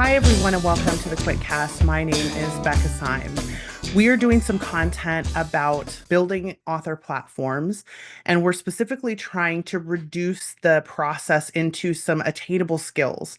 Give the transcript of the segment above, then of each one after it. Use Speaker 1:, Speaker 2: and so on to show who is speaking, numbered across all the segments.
Speaker 1: Hi, everyone, and welcome to the Quitcast. My name is Becca Syme. We are doing some content about building author platforms, and we're specifically trying to reduce the process into some attainable skills.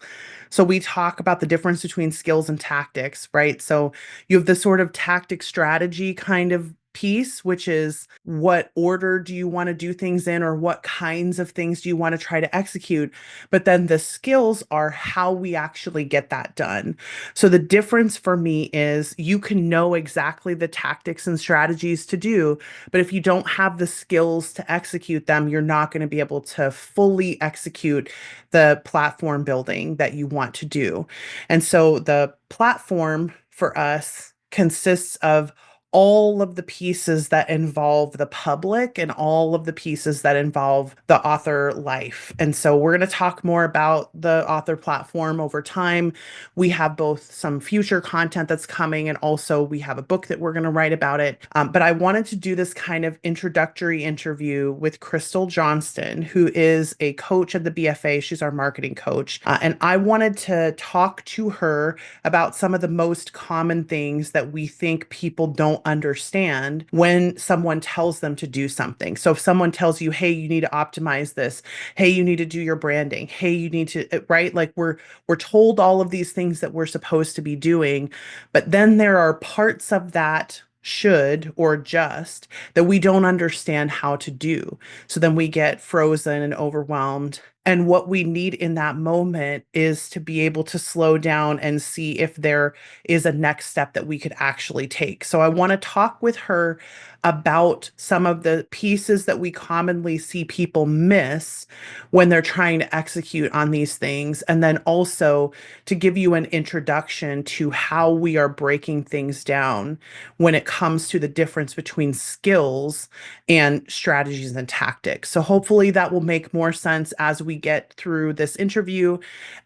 Speaker 1: So we talk about the difference between skills and tactics, right? So you have the sort of tactic strategy kind of piece, which is what order do you want to do things in, or what kinds of things do you want to try to execute? But then the skills are how we actually get that done. So the difference for me is you can know exactly the tactics and strategies to do, but if you don't have the skills to execute them, you're not going to be able to fully execute the platform building that you want to do. And so the platform for us consists of all of the pieces that involve the public and all of the pieces that involve the author life. And so we're going to talk more about the author platform over time. We have both some future content that's coming, and also we have a book that we're going to write about it. But I wanted to do this kind of introductory interview with Crystal Johnston, who is a coach at the BFA. She's our marketing coach. And I wanted to talk to her about some of the most common things that we think people don't understand when someone tells them to do something. So if someone tells you, hey, you need to optimize this, hey, you need to do your branding, hey, you need to, right? Like we're told all of these things that we're supposed to be doing, but then there are parts of that should or just that we don't understand how to do. So then we get frozen and overwhelmed. And what we need in that moment is to be able to slow down and see if there is a next step that we could actually take. So I want to talk with her about some of the pieces that we commonly see people miss when they're trying to execute on these things. And then also to give you an introduction to how we are breaking things down when it comes to the difference between skills and strategies and tactics. So hopefully that will make more sense as we get through this interview.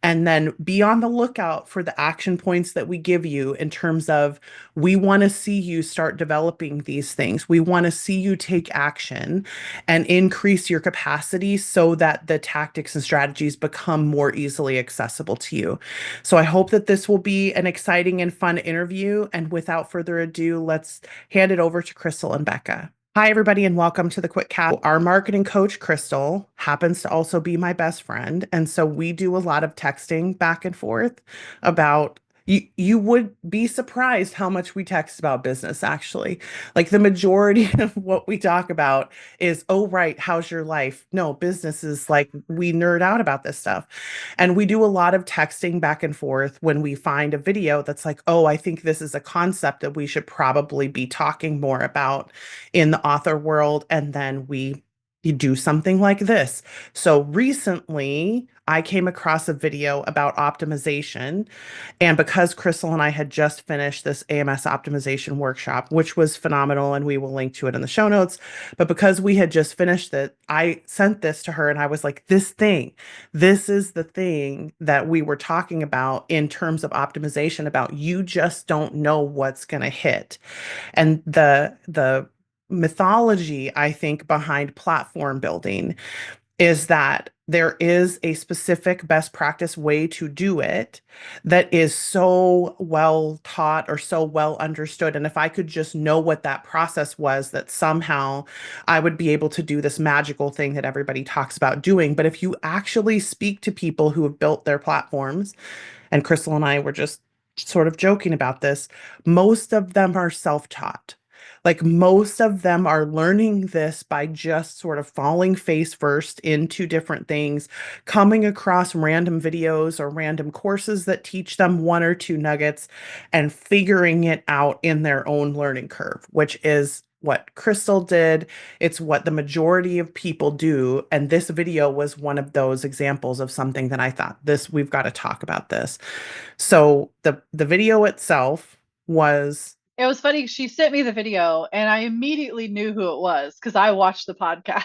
Speaker 1: And then be on the lookout for the action points that we give you in terms of we want to see you start developing these things. We want to see you take action and increase your capacity so that the tactics and strategies become more easily accessible to you. So I hope that this will be an exciting and fun interview. And without further ado, let's hand it over to Crystal and Becca. Hi, everybody, and welcome to the Quitcast. Our marketing coach, Crystal, happens to also be my best friend. And so we do a lot of texting back and forth about you would be surprised how much we text about business, actually. Like the majority of what we talk about is, oh, right, how's your life? No, business is like we nerd out about this stuff. And we do a lot of texting back and forth when we find a video that's like, oh, I think this is a concept that we should probably be talking more about in the author world. And then you do something like this. So recently, I came across a video about optimization. And because Crystal and I had just finished this AMS optimization workshop, which was phenomenal, and we will link to it in the show notes. But because we had just finished it, I sent this to her and I was like, this is the thing that we were talking about in terms of optimization, about you just don't know what's going to hit. And the mythology, I think, behind platform building is that there is a specific best practice way to do it that is so well taught or so well understood. And if I could just know what that process was, that somehow I would be able to do this magical thing that everybody talks about doing. But if you actually speak to people who have built their platforms, and Crystal and I were just sort of joking about this, most of them are self-taught. Like most of them are learning this by just sort of falling face first into different things, coming across random videos or random courses that teach them one or two nuggets and figuring it out in their own learning curve, which is what Crystal did. It's what the majority of people do. And this video was one of those examples of something that I thought, we've got to talk about this. So the video itself was
Speaker 2: It was funny. She sent me the video and I immediately knew who it was because I watched the podcast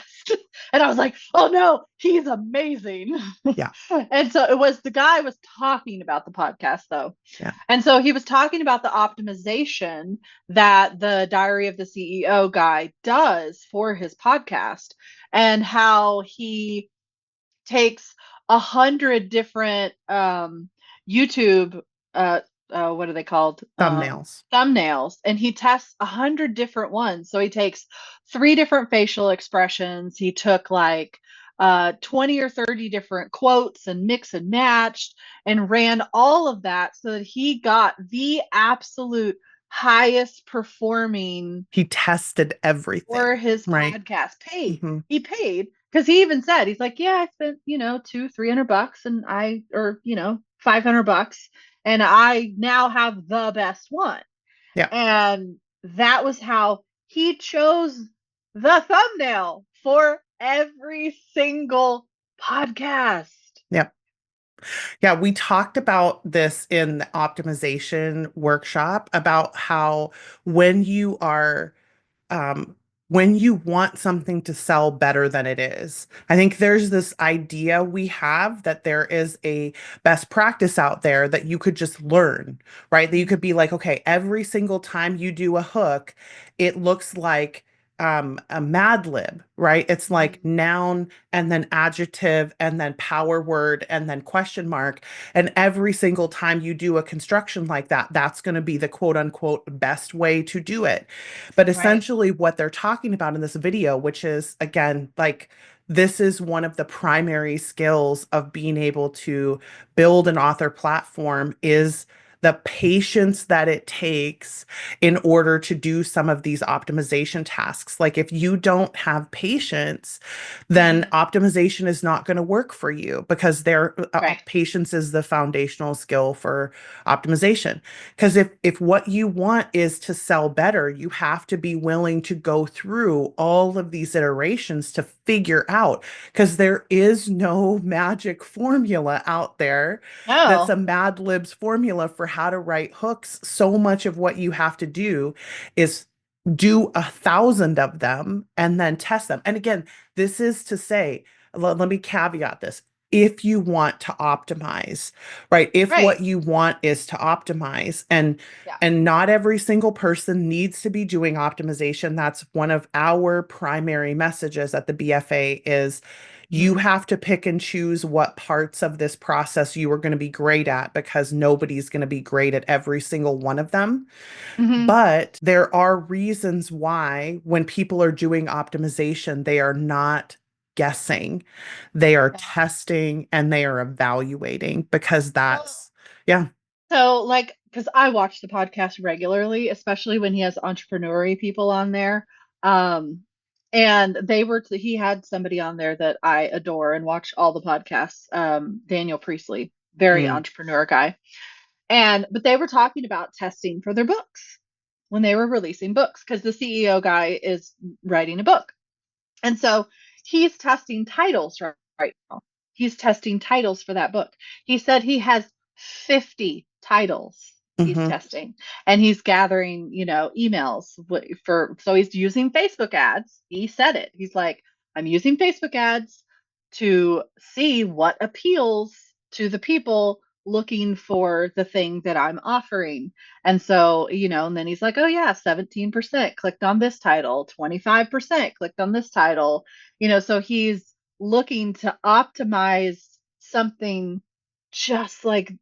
Speaker 2: and I was like, oh no, he's amazing.
Speaker 1: yeah,
Speaker 2: And so it was the guy was talking about the podcast though.
Speaker 1: yeah.
Speaker 2: And so he was talking about the optimization that the Diary of the CEO guy does for his podcast and how he takes 100 different YouTube uh, what are they called?
Speaker 1: Thumbnails.
Speaker 2: Thumbnails, and he tests 100 different ones. So he takes three different facial expressions. He took like 20 or 30 different quotes and mix and matched and ran all of that so that he got the absolute highest performing
Speaker 1: He tested
Speaker 2: for
Speaker 1: everything,
Speaker 2: his
Speaker 1: right?
Speaker 2: podcast.
Speaker 1: Hmm.
Speaker 2: He paid because he even said, he's like, yeah, I spent, $200-300 and or 500 bucks, and I now have the best one.
Speaker 1: Yeah.
Speaker 2: And that was how he chose the thumbnail for every single podcast.
Speaker 1: Yeah. Yeah, we talked about this in the optimization workshop about how when you are um, when you want something to sell better than it is. I think there's this idea we have that there is a best practice out there that you could just learn, right? That you could be like, okay, every single time you do a hook, it looks like a Mad Lib, right? It's like noun and then adjective and then power word and then question mark. And every single time you do a construction like that, that's going to be the quote unquote best way to do it. But
Speaker 2: Right.
Speaker 1: essentially, what they're talking about in this video, which is again, like, this is one of the primary skills of being able to build an author platform, is the patience that it takes in order to do some of these optimization tasks. Like, if you don't have patience, then
Speaker 2: Mhm.
Speaker 1: optimization is not going to work for you, because
Speaker 2: Right.
Speaker 1: patience is the foundational skill for optimization. Because if what you want is to sell better, you have to be willing to go through all of these iterations to figure out, because there is no magic formula out there that's
Speaker 2: No.
Speaker 1: a Mad Libs formula for how to write hooks. So much of what you have to do is do 1,000 of them and then test them. And again, this is to say, let me caveat this. If you want to optimize, right? If
Speaker 2: Right.
Speaker 1: what you want is to optimize,
Speaker 2: Yeah.
Speaker 1: and not every single person needs to be doing optimization. That's one of our primary messages at the BFA is you
Speaker 2: Hmm.
Speaker 1: have to pick and choose what parts of this process you are going to be great at, because nobody's going to be great at every single one of them.
Speaker 2: Hmm.
Speaker 1: But there are reasons why when people are doing optimization, they are not guessing, they are
Speaker 2: Yeah.
Speaker 1: testing and they are evaluating, because
Speaker 2: Well,
Speaker 1: yeah.
Speaker 2: so like, because I watch the podcast regularly, especially when he has entrepreneurial people on there. Um, and he had somebody on there that I adore and watch all the podcasts, Daniel Priestley, very
Speaker 1: Mm,
Speaker 2: entrepreneur guy. But they were talking about testing for their books when they were releasing books because the CEO guy is writing a book. And so he's testing titles right now. He's testing titles for that book. He said he has 50 titles he's
Speaker 1: mhm.
Speaker 2: testing, and he's gathering, emails so he's using Facebook ads. He said it. He's like, I'm using Facebook ads to see what appeals to the people looking for the thing that I'm offering. And so, and then he's like, oh, yeah, 17% clicked on this title, 25% clicked on this title. So he's looking to optimize something just like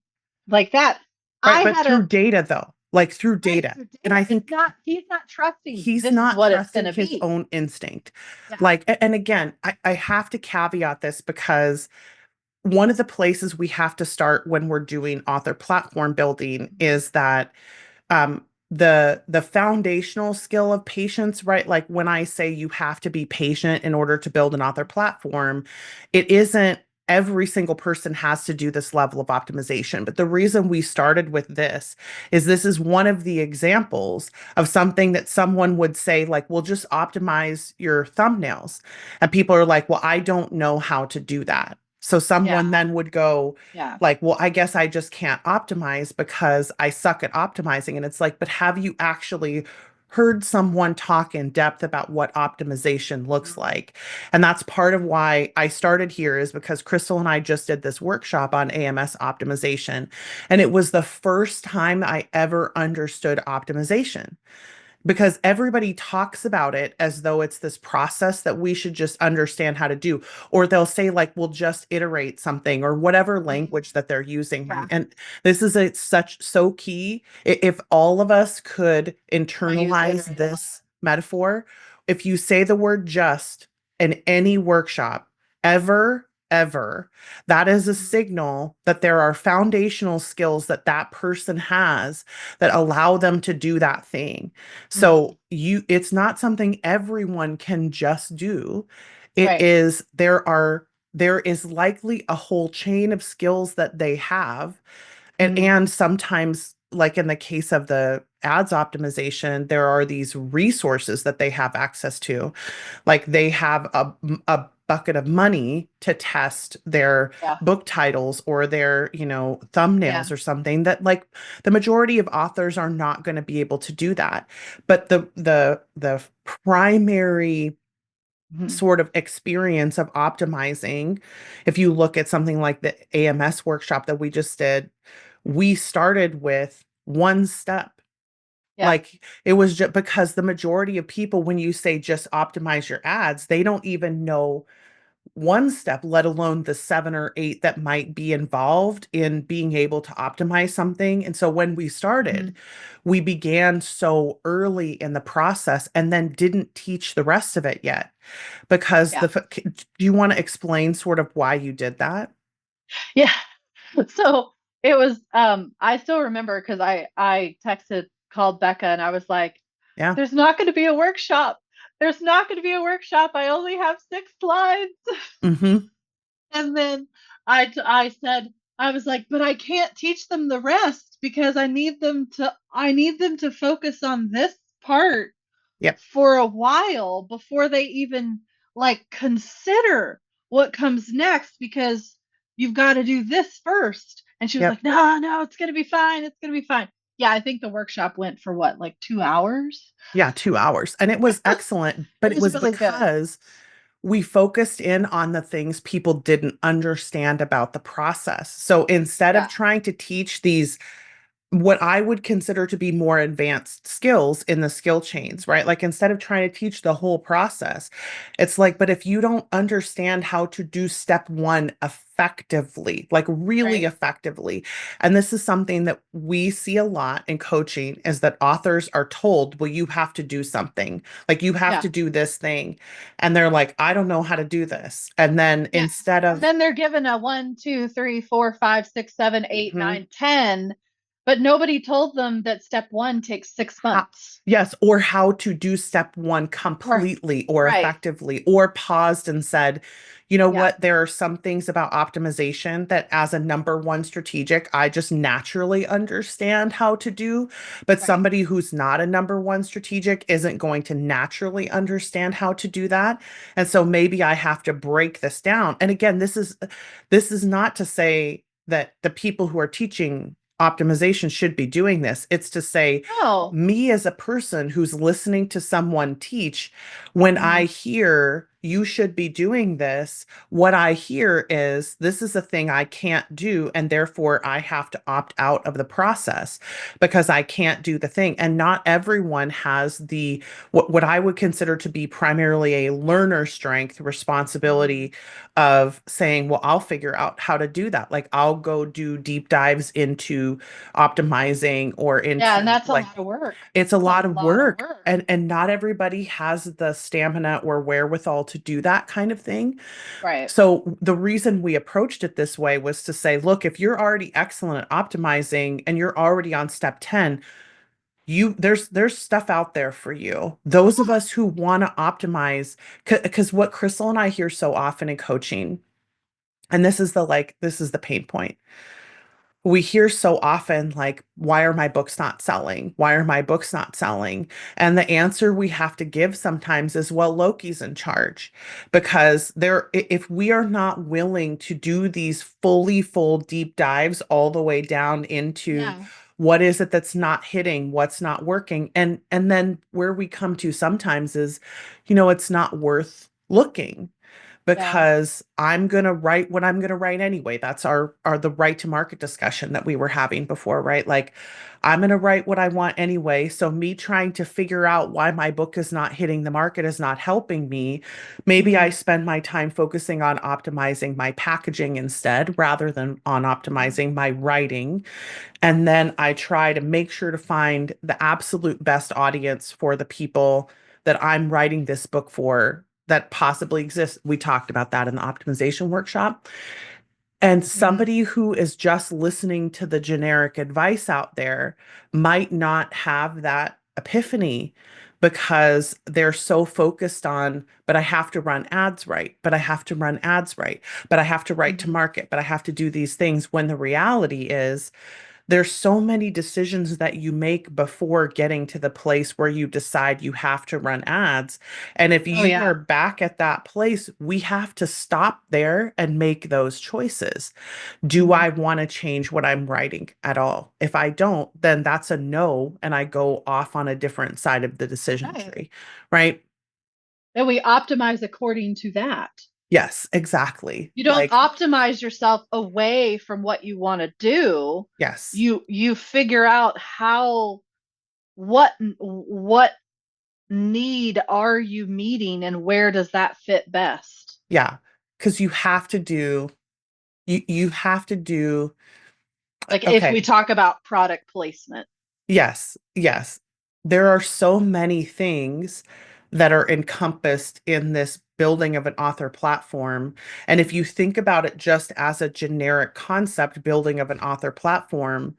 Speaker 2: that.
Speaker 1: Right,
Speaker 2: I
Speaker 1: but
Speaker 2: had a
Speaker 1: through data though, like through
Speaker 2: right
Speaker 1: data.
Speaker 2: through
Speaker 1: And
Speaker 2: data.
Speaker 1: I think
Speaker 2: He's not trusting
Speaker 1: he's
Speaker 2: this is
Speaker 1: not
Speaker 2: what it's going
Speaker 1: trusting
Speaker 2: to
Speaker 1: his
Speaker 2: be.
Speaker 1: own instinct.
Speaker 2: Yeah.
Speaker 1: Like, and again, I have to caveat this, because one of the places we have to start when we're doing author platform building is that um the foundational skill of patience, right? Like, when I say you have to be patient in order to build an author platform, it isn't every single person has to do this level of optimization. But the reason we started with this is this is one of the examples of something that someone would say, like, well, just optimize your thumbnails. And people are like, well, I don't know how to do that. So
Speaker 2: Yeah.
Speaker 1: someone then would go,
Speaker 2: Yeah.
Speaker 1: like, well, I guess I just can't optimize because I suck at optimizing. And it's like, but have you actually heard someone talk in depth about what optimization looks like? And that's part of why I started here, is because Crystal and I just did this workshop on AMS optimization. And it was the first time I ever understood optimization. because everybody talks about it as though it's this process that we should just understand how to do. Or they'll say, like, we'll just iterate something or whatever language that they're using.
Speaker 2: Yeah.
Speaker 1: And this is such so key. If all of us could
Speaker 2: I use
Speaker 1: internalize
Speaker 2: iterate a lot.
Speaker 1: this metaphor, if you say the word just in any workshop, ever, that is a
Speaker 2: Mhm.
Speaker 1: signal that there are foundational skills that that person has that allow them to do that thing.
Speaker 2: Mhm.
Speaker 1: So it's not something everyone can just do. It
Speaker 2: Right.
Speaker 1: is, there is likely a whole chain of skills that they have.
Speaker 2: Mhm.
Speaker 1: And sometimes, like in the case of the ads optimization, there are these resources that they have access to. Like they have a bucket of money to test their
Speaker 2: Yeah.
Speaker 1: book titles or their, thumbnails
Speaker 2: Yeah.
Speaker 1: or something that, like, the majority of authors are not going to be able to do that. But the primary
Speaker 2: Mhm.
Speaker 1: sort of experience of optimizing, if you look at something like the AMS workshop that we just did, we started with one step.
Speaker 2: Yeah.
Speaker 1: Like, it was just because the majority of people, when you say just optimize your ads, they don't even know one step, let alone the seven or eight that might be involved in being able to optimize something. And so when we started,
Speaker 2: Mhm.
Speaker 1: we began so early in the process and then didn't teach the rest of it yet. Because
Speaker 2: Yeah.
Speaker 1: do you want to explain sort of why you did that?
Speaker 2: Yeah. So it was I still remember because I texted called Becca and I was like,
Speaker 1: Yeah.
Speaker 2: there's not going to be a workshop. There's not going to be a workshop. I only have 6 slides.
Speaker 1: Mm-hmm.
Speaker 2: And then I said, I was like, but I can't teach them the rest because I need them to focus on this part
Speaker 1: Yep.
Speaker 2: for a while before they even like consider what comes next because you've got to do this first. And she was
Speaker 1: Yep.
Speaker 2: like, no, no, it's going to be fine. It's going to be fine. Yeah, I think the workshop went for what, like 2 hours?
Speaker 1: Yeah, 2 hours. And it was excellent, but
Speaker 2: It
Speaker 1: it
Speaker 2: was
Speaker 1: was
Speaker 2: really good.
Speaker 1: because we focused in on the things people didn't understand about the process. So instead of
Speaker 2: Yeah.
Speaker 1: trying to teach these, what I would consider to be more advanced skills in the skill chains, right? Like, instead of trying to teach the whole process, it's like, but if you don't understand how to do step one effectively, like really
Speaker 2: Right.
Speaker 1: effectively, and this is something that we see a lot in coaching, is that authors are told, well, you have to do something, like you have
Speaker 2: Yeah.
Speaker 1: to do this thing. And they're like, I don't know how to do this. And then
Speaker 2: Yeah.
Speaker 1: instead
Speaker 2: And
Speaker 1: of,
Speaker 2: then they're given a 1, 2, 3, 4, 5, 6, 7, 8,
Speaker 1: Mhm.
Speaker 2: 9, 10, but nobody told them that step one takes six
Speaker 1: How,
Speaker 2: months.
Speaker 1: yes, or how to do step one
Speaker 2: Or
Speaker 1: completely or
Speaker 2: right.
Speaker 1: effectively, or paused and said, you know
Speaker 2: Yeah.
Speaker 1: what, there are some things about optimization that as a number one strategic, I just naturally understand how to do, but
Speaker 2: Right.
Speaker 1: somebody who's not a number one strategic isn't going to naturally understand how to do that. And so maybe I have to break this down. And again, this is not to say that the people who are teaching optimization should be doing this. It's to say,
Speaker 2: No.
Speaker 1: me as a person who's listening to someone teach, when I
Speaker 2: Mhm.
Speaker 1: hear you should be doing this, what I hear is this is a thing I can't do, and therefore I have to opt out of the process because I can't do the thing. And not everyone has the what I would consider to be primarily a learner strength
Speaker 2: Mhm.
Speaker 1: responsibility of saying, well, I'll figure out how to do that. Like, I'll go do deep dives into optimizing or
Speaker 2: Yeah, and
Speaker 1: into,
Speaker 2: that's a
Speaker 1: like,
Speaker 2: lot of work.
Speaker 1: it's a
Speaker 2: That's a
Speaker 1: lot of
Speaker 2: lot of
Speaker 1: work,
Speaker 2: work.
Speaker 1: and not everybody has the stamina or wherewithal to do that kind of thing.
Speaker 2: Right.
Speaker 1: So the reason we approached it this way was to say, look, if you're already excellent at optimizing and you're already on step 10, there's stuff out there for you. Those of us who want to optimize, because what Crystal and I hear so often in coaching, and this is the pain point, we hear so often, like, why are my books not selling? Why are my books not selling? And the answer we have to give sometimes is, well, Loki's in charge. Because if we are not willing to do these fully full deep dives all the way down into
Speaker 2: Yeah.
Speaker 1: what is it that's not hitting, what's not working, and then where we come to sometimes is, it's not worth looking.
Speaker 2: Yeah.
Speaker 1: because I'm going to write what I'm going to write anyway. That's our the right to market discussion that we were having before, right? Like I'm going to write what I want anyway. So me trying to figure out why my book is not hitting the market is not helping me. Maybe I
Speaker 2: Hmm.
Speaker 1: spend my time focusing on optimizing my packaging instead rather than on optimizing my writing. And then I try to make sure to find the absolute best audience for the people that I'm writing this book for that possibly exists. We talked about that in the optimization workshop. And
Speaker 2: Hmm.
Speaker 1: somebody who is just listening to the generic advice out there might not have that epiphany because they're so focused on, but I have to run ads right, but I have to run ads right, but I have to write to
Speaker 2: Hmm.
Speaker 1: market, but I have to do these things when the reality is there's so many decisions that you make before getting to the place where you decide you have to run ads. And if
Speaker 2: Oh
Speaker 1: you
Speaker 2: yeah.
Speaker 1: are back at that place, we have to stop there and make those choices. Do
Speaker 2: Hmm.
Speaker 1: I want to change what I'm writing at all? If I don't, then that's a no, and I go off on a different side of the decision
Speaker 2: Right.
Speaker 1: tree, right?
Speaker 2: And we optimize according to that.
Speaker 1: Yes, exactly.
Speaker 2: You don't
Speaker 1: Like,
Speaker 2: optimize yourself away from what you want to do.
Speaker 1: yes,
Speaker 2: You figure out how what need are you meeting and where does that fit best?
Speaker 1: yeah, because you have to do
Speaker 2: Like if we
Speaker 1: okay.
Speaker 2: talk about product placement.
Speaker 1: Yes, yes. There are so many things that are encompassed in this building of an author platform. And if you think about it just as a generic concept, building of an author platform,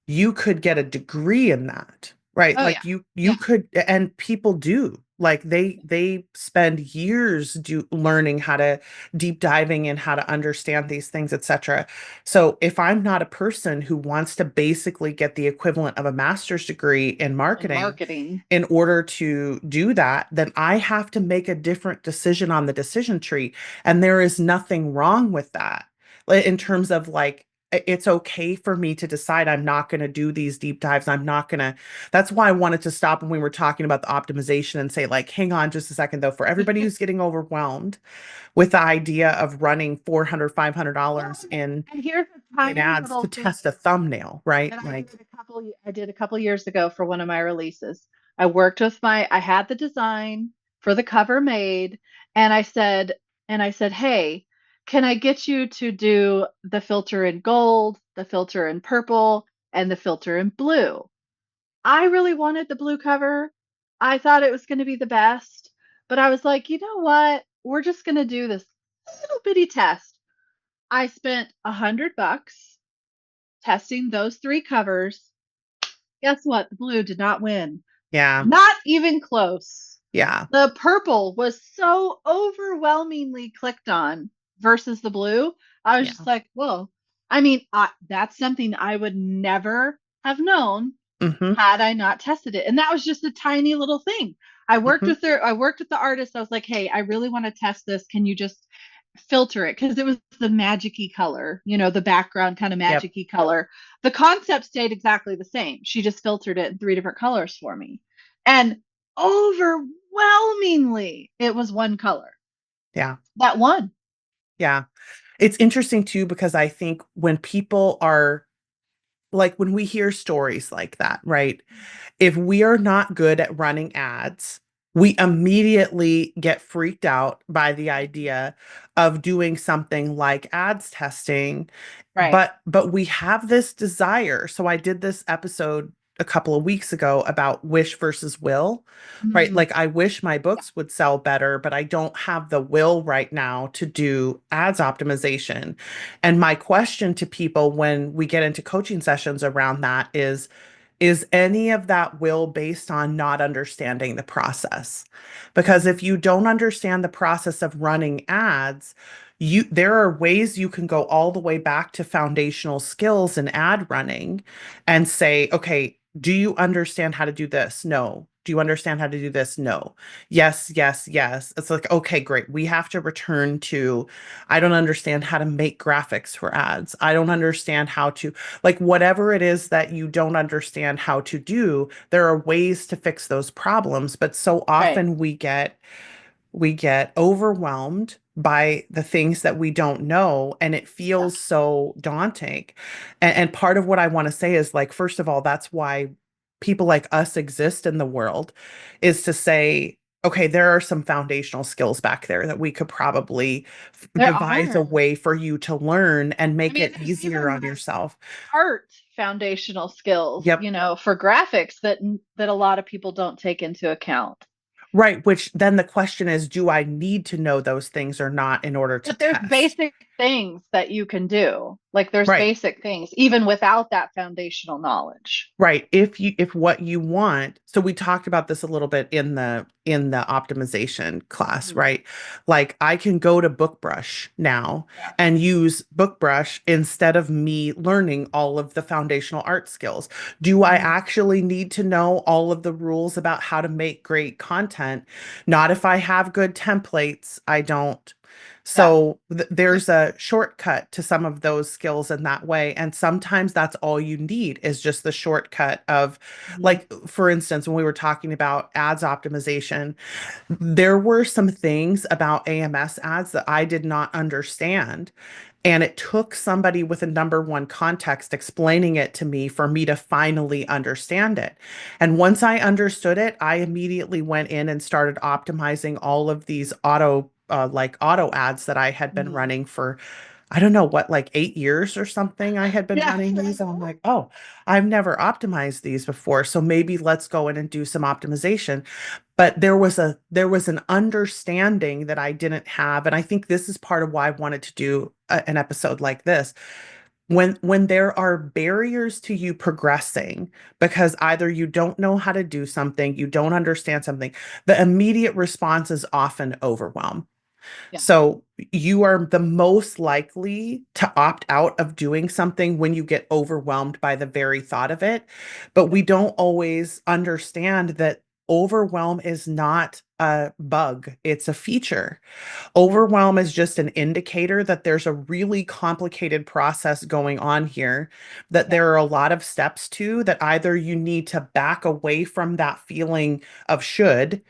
Speaker 1: you could get a degree in that, right?
Speaker 2: Oh yeah.
Speaker 1: Like you
Speaker 2: Yeah.
Speaker 1: could, and people do. Like they spend years learning how to deep diving in how to understand these things, etc. So if I'm not a person who wants to basically get the equivalent of a master's degree in
Speaker 2: In
Speaker 1: marketing
Speaker 2: marketing.
Speaker 1: in order to do that, then I have to make a different decision on the decision tree. And there is nothing wrong with that. In terms of like, it's okay for me to decide I'm not going to do these deep dives. I'm not going to. That's why I wanted to stop when we were talking about the optimization and say, like, hang on just a second, though, for everybody who's getting overwhelmed with the idea of running 400,
Speaker 2: Well,
Speaker 1: $500
Speaker 2: and here's a
Speaker 1: in
Speaker 2: tiny
Speaker 1: ads
Speaker 2: little
Speaker 1: to
Speaker 2: thing
Speaker 1: test a thumbnail, right?
Speaker 2: that
Speaker 1: Like,
Speaker 2: I did a couple years ago for one of my releases. I had the design for the cover made, and I said, "Hey, can I get you to do the filter in gold, the filter in purple, and the filter in blue?" I really wanted the blue cover. I thought it was going to be the best, but I was like, "You know what? We're just going to do this little bitty test." I spent $100 testing those three covers. Guess what? The blue did not win.
Speaker 1: yeah,
Speaker 2: Not even close.
Speaker 1: yeah,
Speaker 2: The purple was so overwhelmingly clicked on versus the blue. I was just
Speaker 1: yeah.
Speaker 2: like, whoa. That's something I would never have known
Speaker 1: Mm-hmm,
Speaker 2: had I not tested it. And that was just a tiny little thing.
Speaker 1: mm-hmm.
Speaker 2: I worked with the artist. I was like, hey, I really want to test this. Can you just filter it? Because it was the magicy color, the background kind of
Speaker 1: Yep.
Speaker 2: magicy color. The concept stayed exactly the same. She just filtered it in three different colors for me. And overwhelmingly, it was one color.
Speaker 1: Yeah.
Speaker 2: That one.
Speaker 1: Yeah. It's interesting too, because I think when people are like, when we hear stories like that, right? If we are not good at running ads, we immediately get freaked out by the idea of doing something like ads testing.
Speaker 2: Right.
Speaker 1: But we have this desire. So I did this episode a couple of weeks ago about wish versus will, right?
Speaker 2: Mm,
Speaker 1: Like I wish my
Speaker 2: yeah.
Speaker 1: books would sell better, but I don't have the will right now to do ads optimization. And my question to people when we get into coaching sessions around that is any of that will based on not understanding the process? Because if you don't understand the process of running ads, there are ways you can go all the way back to foundational skills in ad running and say, okay, do you understand how to do this? No. Do you understand how to do this? No. Yes, yes, yes. It's like, okay, great. We have to return to, I don't understand how to make graphics for ads. I don't understand how to, like, whatever it is that you don't understand how to do, there are ways to fix those problems. But so
Speaker 2: Right.
Speaker 1: often we get overwhelmed by the things that we don't know, and it
Speaker 2: Yeah.
Speaker 1: feels so daunting. And part of what I want to say is like, first of all, that's why people like us exist in the world, is to say, okay, there are some foundational skills back there that we could probably
Speaker 2: There
Speaker 1: devise a
Speaker 2: are.
Speaker 1: way for you to learn and
Speaker 2: I
Speaker 1: make
Speaker 2: mean,
Speaker 1: it
Speaker 2: there's
Speaker 1: easier on
Speaker 2: even
Speaker 1: yourself.
Speaker 2: art foundational skills,
Speaker 1: Yep.
Speaker 2: for graphics that a lot of people don't take into account.
Speaker 1: Right. Which then the question is, do I need to know those things or not in order to
Speaker 2: But there's
Speaker 1: test?
Speaker 2: basic things that you can do. Like there's
Speaker 1: Right.
Speaker 2: basic things even without that foundational knowledge.
Speaker 1: Right. If what you want, so we talked about this a little bit in the optimization class,
Speaker 2: Mhm.
Speaker 1: right? Like I can go to BookBrush now
Speaker 2: Yeah.
Speaker 1: and use BookBrush instead of me learning all of the foundational art skills. Do I
Speaker 2: Mhm.
Speaker 1: actually need to know all of the rules about how to make great content? Not if I have good templates, I don't.
Speaker 2: Yeah.
Speaker 1: So there's a shortcut to some of those skills in that way. And sometimes that's all you need is just the shortcut of,
Speaker 2: Mhm.
Speaker 1: like, for instance, when we were talking about ads optimization, there were some things about AMS ads that I did not understand. And it took somebody with a number one context explaining it to me for me to finally understand it. And once I understood it, I immediately went in and started optimizing all of these like auto ads that I had been
Speaker 2: Mhm.
Speaker 1: running for, I don't know what, like 8 years or something. I had been
Speaker 2: Yeah.
Speaker 1: running these. And I'm like, oh, I've never optimized these before. So maybe let's go in and do some optimization. But there was an understanding that I didn't have, and I think this is part of why I wanted to do an episode like this. When there are barriers to you progressing because either you don't know how to do something, you don't understand something, the immediate response is often overwhelm.
Speaker 2: Yeah.
Speaker 1: So you are the most likely to opt out of doing something when you get overwhelmed by the very thought of it. But we don't always understand that overwhelm is not a bug, it's a feature.
Speaker 2: Mhm.
Speaker 1: Overwhelm is just an indicator that there's a really complicated process going on here, that
Speaker 2: Yeah.
Speaker 1: there are a lot of steps to that either you need to back away from that feeling of should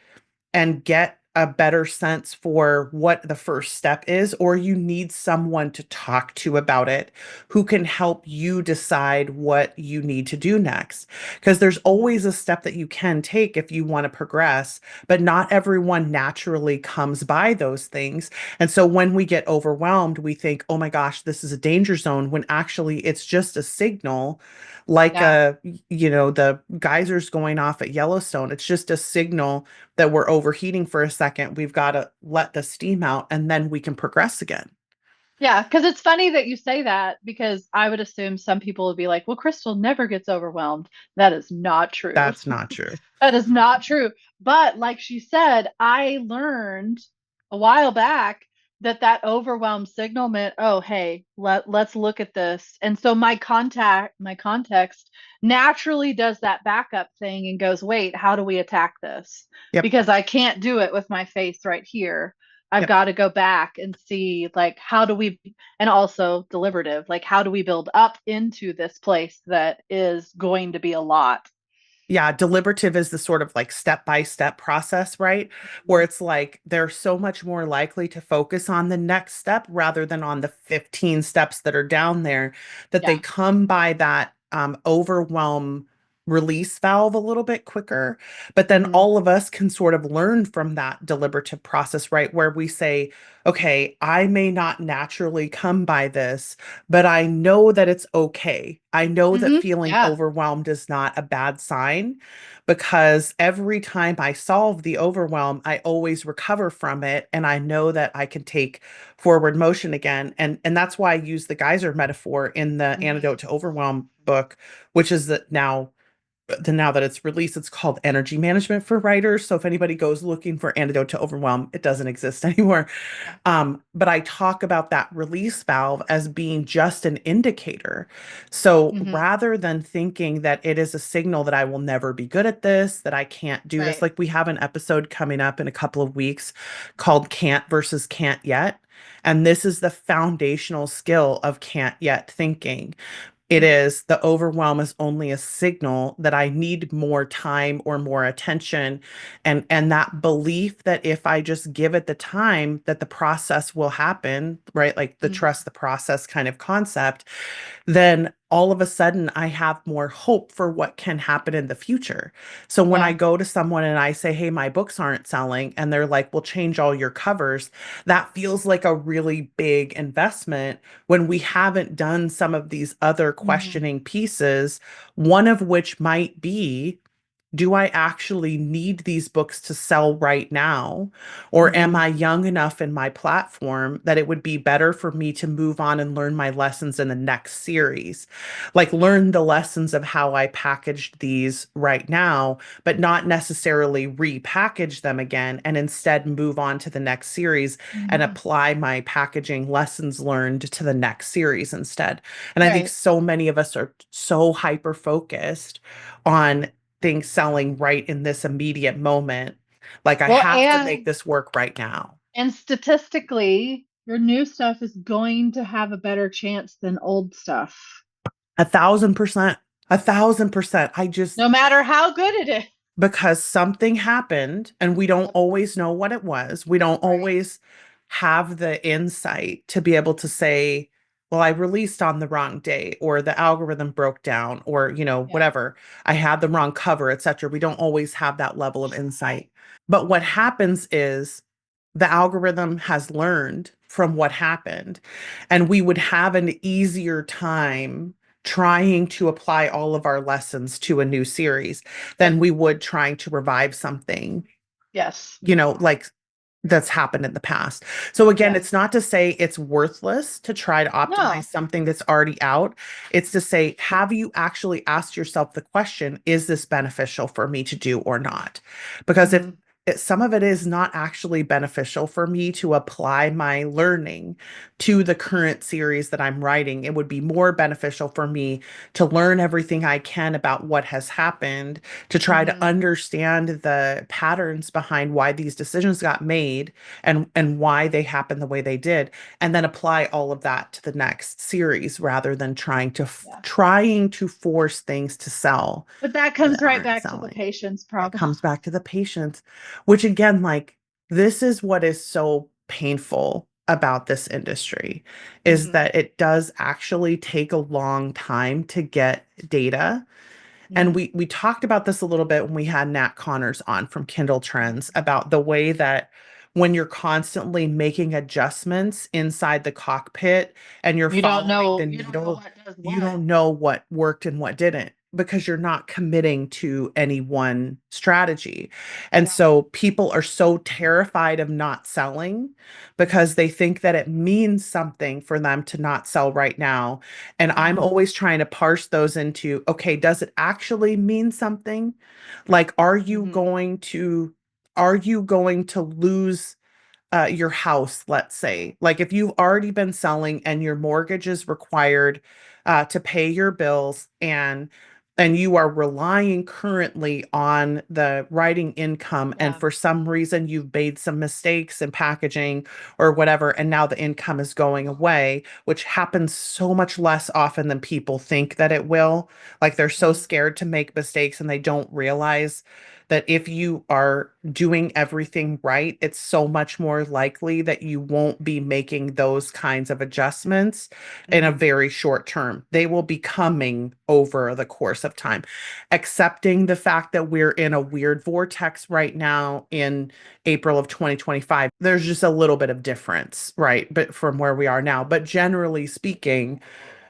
Speaker 1: and get a better sense for what the first step is, or you need someone to talk to about it who can help you decide what you need to do next. Because there's
Speaker 2: Mhm.
Speaker 1: always a step that you can take if you want to progress, but not everyone naturally comes by those things. And so when we get overwhelmed, we think, oh my gosh, this is a danger zone, when actually it's just a signal, like
Speaker 2: Yeah.
Speaker 1: the geysers going off at Yellowstone. It's just a signal that we're overheating for a second. We've got to let the steam out and then we can progress again.
Speaker 2: Yeah, because it's funny that you say that because I would assume some people would be like, well, Crystal never gets overwhelmed. That is not true.
Speaker 1: That's not true.
Speaker 2: That is not true. But like she said, I learned a while back that that overwhelm signal meant, oh, hey, let's look at this. And so my context naturally does that backup thing and goes, wait, how do we attack this?
Speaker 1: Yep.
Speaker 2: Because I can't do it with my face right here. I've
Speaker 1: Yep.
Speaker 2: got to go back and see like how do we, and also deliberative, like how do we build up into this place that is going to be a lot.
Speaker 1: Yeah, deliberative is the sort of like step by step process, right? Where
Speaker 2: Mhm.
Speaker 1: it's like they're so much more likely to focus on the next step rather than on the 15 steps that are down there, that they
Speaker 2: Yeah.
Speaker 1: come by that overwhelm release valve a little bit quicker. But then
Speaker 2: Hmm.
Speaker 1: all of us can sort of learn from that deliberative process, right? Where we say, okay, I may not naturally come by this, but I know that it's okay. I know that
Speaker 2: Hmm.
Speaker 1: feeling
Speaker 2: Yeah.
Speaker 1: overwhelmed is not a bad sign, because every time I solve the overwhelm, I always recover from it. And I know that I can take forward motion again. And that's why I use the geyser metaphor in the
Speaker 2: Hmm.
Speaker 1: Antidote to Overwhelm book, which is that now that it's released, it's called Energy Management for Writers. So if anybody goes looking for Antidote to Overwhelm, it doesn't exist anymore.
Speaker 2: Yeah.
Speaker 1: But I talk about that release valve as being just an indicator. So
Speaker 2: Hmm.
Speaker 1: rather than thinking that it is a signal that I will never be good at this, that I can't do this,
Speaker 2: Right.
Speaker 1: like we have an episode coming up in a couple of weeks called Can't versus Can't Yet. And this is the foundational skill of can't yet thinking. It is the overwhelm is only a signal that I need more time or more attention, and that belief that if I just give it the time that the process will happen, right? Like the
Speaker 2: Mm-hmm.
Speaker 1: trust the process kind of concept, then all of a sudden I have more hope for what can happen in the future. So when I
Speaker 2: Yeah.
Speaker 1: go to someone and I say, "Hey, my books aren't selling," and they're like, "Well, change all your covers," that feels like a really big investment when we haven't done some of these other
Speaker 2: Mm-hmm.
Speaker 1: questioning pieces, one of which might be, do I actually need these books to sell right now? Or am
Speaker 2: Mm-hmm.
Speaker 1: I young enough in my platform that it would be better for me to move on and learn my lessons in the next series? Like, learn the lessons of how I packaged these right now, but not necessarily repackage them again, and instead move on to the next series and
Speaker 2: Mm-hmm.
Speaker 1: apply my packaging lessons learned to the next series instead. And I think
Speaker 2: Right.
Speaker 1: so many of us are so hyper focused on things selling right in this immediate moment. Like, I
Speaker 2: Well,
Speaker 1: have to make this work right now.
Speaker 2: and statistically, your new stuff is going to have a better chance than old stuff,
Speaker 1: 1,000%. 1,000%.
Speaker 2: no matter how good it is.
Speaker 1: Because something happened and we don't
Speaker 2: Yep.
Speaker 1: always know what it was. We don't
Speaker 2: Right.
Speaker 1: always have the insight to be able to say, well, I released on the wrong day, or the algorithm broke down, or,
Speaker 2: Yeah.
Speaker 1: whatever. I had the wrong cover, etc. We don't always have that level of insight. But what happens is the algorithm has learned from what happened, and we would have an easier time trying to apply all of our lessons to a new series
Speaker 2: Yep.
Speaker 1: than we would trying to revive something,
Speaker 2: Yes.
Speaker 1: like that's happened in the past. So again,
Speaker 2: Yeah.
Speaker 1: it's not to say it's worthless to try to optimize
Speaker 2: No.
Speaker 1: something that's already out. It's to say, have you actually asked yourself the question, is this beneficial for me to do or not? Because if
Speaker 2: Mm-hmm.
Speaker 1: some of it is not actually beneficial for me to apply my learning to the current series that I'm writing, it would be more beneficial for me to learn everything I can about what has happened, to try to
Speaker 2: Mm-hmm.
Speaker 1: understand the patterns behind why these decisions got made, and why they happened the way they did, and then apply all of that to the next series rather than
Speaker 2: Yeah.
Speaker 1: trying to force things to sell
Speaker 2: But that
Speaker 1: that
Speaker 2: comes right
Speaker 1: aren't
Speaker 2: back to the
Speaker 1: selling.
Speaker 2: patient's
Speaker 1: It
Speaker 2: problem.
Speaker 1: comes back to the patients, which again, like, this is what is so painful about this industry, is
Speaker 2: Mm-hmm.
Speaker 1: that it does actually take a long time to get data. And
Speaker 2: Mm-hmm.
Speaker 1: we talked about this a little bit when we had Nat Connors on from Kindle Trends, about the way that when you're constantly making adjustments inside the cockpit and you're following the
Speaker 2: You don't know
Speaker 1: needle,
Speaker 2: what does
Speaker 1: you
Speaker 2: what.
Speaker 1: don't know what worked and what didn't, because you're not committing to any one strategy. And
Speaker 2: Yeah.
Speaker 1: so people are so terrified of not selling because they think that it means something for them to not sell right now. And I'm
Speaker 2: Mm-hmm.
Speaker 1: always trying to parse those into, okay, does it actually mean something? Like,
Speaker 2: Mm-hmm.
Speaker 1: are you going to lose your house, let's say? Like, if you've already been selling and your mortgage is required to pay your bills, and you are relying currently on the writing income, and
Speaker 2: Yeah.
Speaker 1: for some reason you've made some mistakes in packaging or whatever, and now the income is going away, which happens so much less often than people think that it will. Like, they're so
Speaker 2: Mm-hmm.
Speaker 1: scared to make mistakes, and they don't realize that if you are doing everything right, it's so much more likely that you won't be making those kinds of adjustments in a
Speaker 2: Mm-hmm.
Speaker 1: very short term. They will be coming over the course of time. Accepting the fact that we're in a weird vortex right now in April of 2025, there's just a little bit of difference, right? But from where we are now. But generally speaking,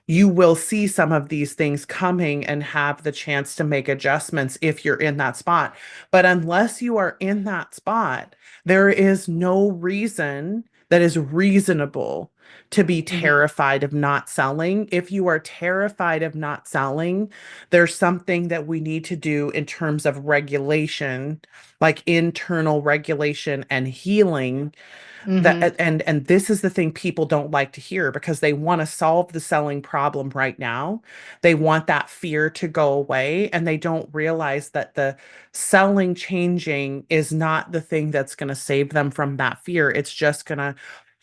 Speaker 1: you will see some of these things coming and have the chance to make adjustments if you're in that spot. But unless you are in that spot, there is no reason that is reasonable to be
Speaker 2: Mm-hmm.
Speaker 1: terrified of not selling. If you are terrified of not selling, there's something that we need to do in terms of regulation, like internal regulation and healing, that
Speaker 2: Mm-hmm.
Speaker 1: and this is the thing people don't like to hear, because they want to solve the selling problem right now. They want that fear to go away, and they don't realize that the selling changing is not the thing that's going to save them from that fear. It's just going to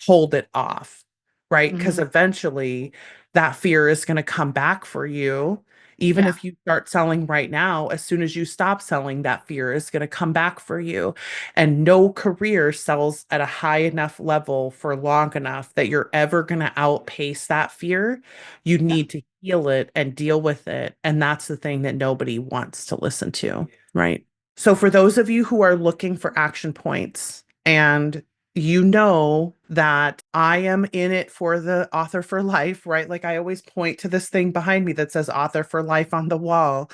Speaker 1: hold it off, right? Because
Speaker 2: Mm-hmm.
Speaker 1: eventually, that fear is going to come back for you. Even
Speaker 2: Yeah.
Speaker 1: if you start selling right now, as soon as you stop selling, that fear is going to come back for you. And no career sells at a high enough level for long enough that you're ever going to outpace that fear. You
Speaker 2: Yeah.
Speaker 1: need to heal it and deal with it. And that's the thing that nobody wants to listen to, right? So, for those of you who are looking for action points, and you know that I am in it for the author for life, right? Like I always point to this thing behind me that says author for life on the wall.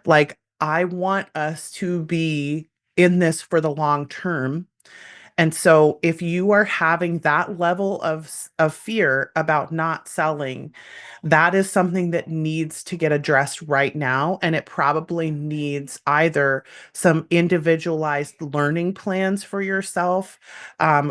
Speaker 1: Like I want us to be in this for the long term. And so if you are having that level of fear about not selling, that is something that needs to get addressed right now. And it probably needs either some individualized learning plans for yourself,